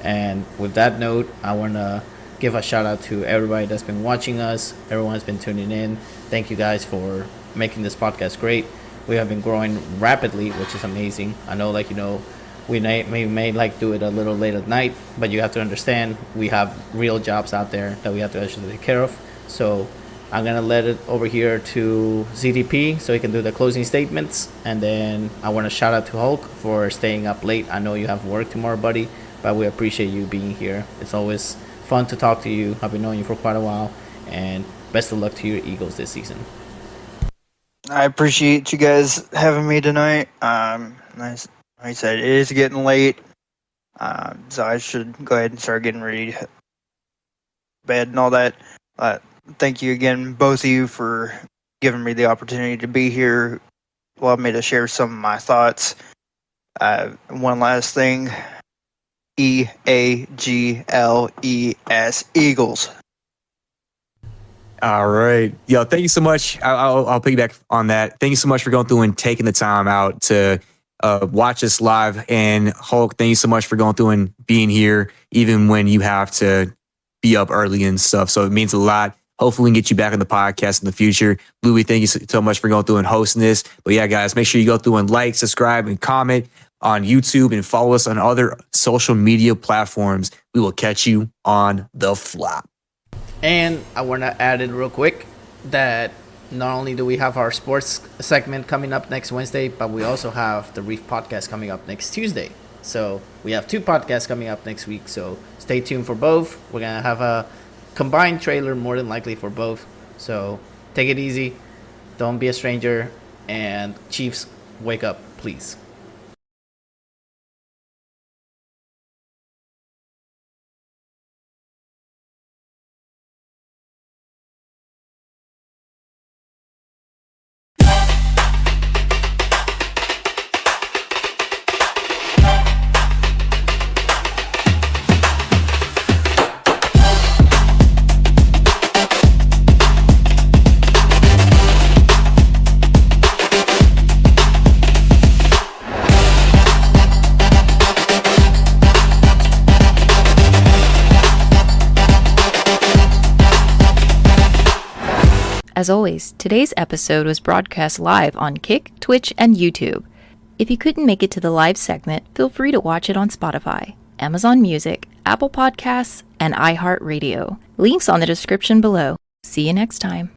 And with that note, I want to give a shout out to everybody that's been watching us. Everyone's been tuning in. Thank you guys for making this podcast great. We have been growing rapidly, which is amazing. I know we may do it a little late at night, but you have to understand we have real jobs out there that we have to actually take care of. So I'm going to let it over here to ZDP so he can do the closing statements. And then I want to shout out to Hulk for staying up late. I know you have work tomorrow, buddy, but we appreciate you being here. It's always fun to talk to you. I've been knowing you for quite a while. And best of luck to your Eagles this season. I appreciate you guys having me tonight. Like I said, it is getting late. So I should go ahead and start getting ready to bed and all that. Thank you again, both of you, for giving me the opportunity to be here. Allow me to share some of my thoughts. One last thing. EAGLES, Eagles. All right. Yo, thank you so much. I'll piggyback on that. Thank you so much for going through and taking the time out to watch us live. And Hulk, thank you so much for going through and being here, even when you have to be up early and stuff. So it means a lot. Hopefully we can get you back on the podcast in the future. Louis, thank you so much for going through and hosting this. But yeah, guys, make sure you go through and like, subscribe, and comment on YouTube and follow us on other social media platforms. We will catch you on the flop. And I want to add it real quick that not only do we have our sports segment coming up next Wednesday, but we also have the Reef podcast coming up next Tuesday. So we have 2 podcasts coming up next week. So stay tuned for both. We're going to have a combined trailer more than likely for both. So take it easy. Don't be a stranger. And Chiefs, wake up, please. As always, today's episode was broadcast live on Kick, Twitch, and YouTube. If you couldn't make it to the live segment, feel free to watch it on Spotify, Amazon Music, Apple Podcasts, and iHeart Radio. Links on the description below. See you next time.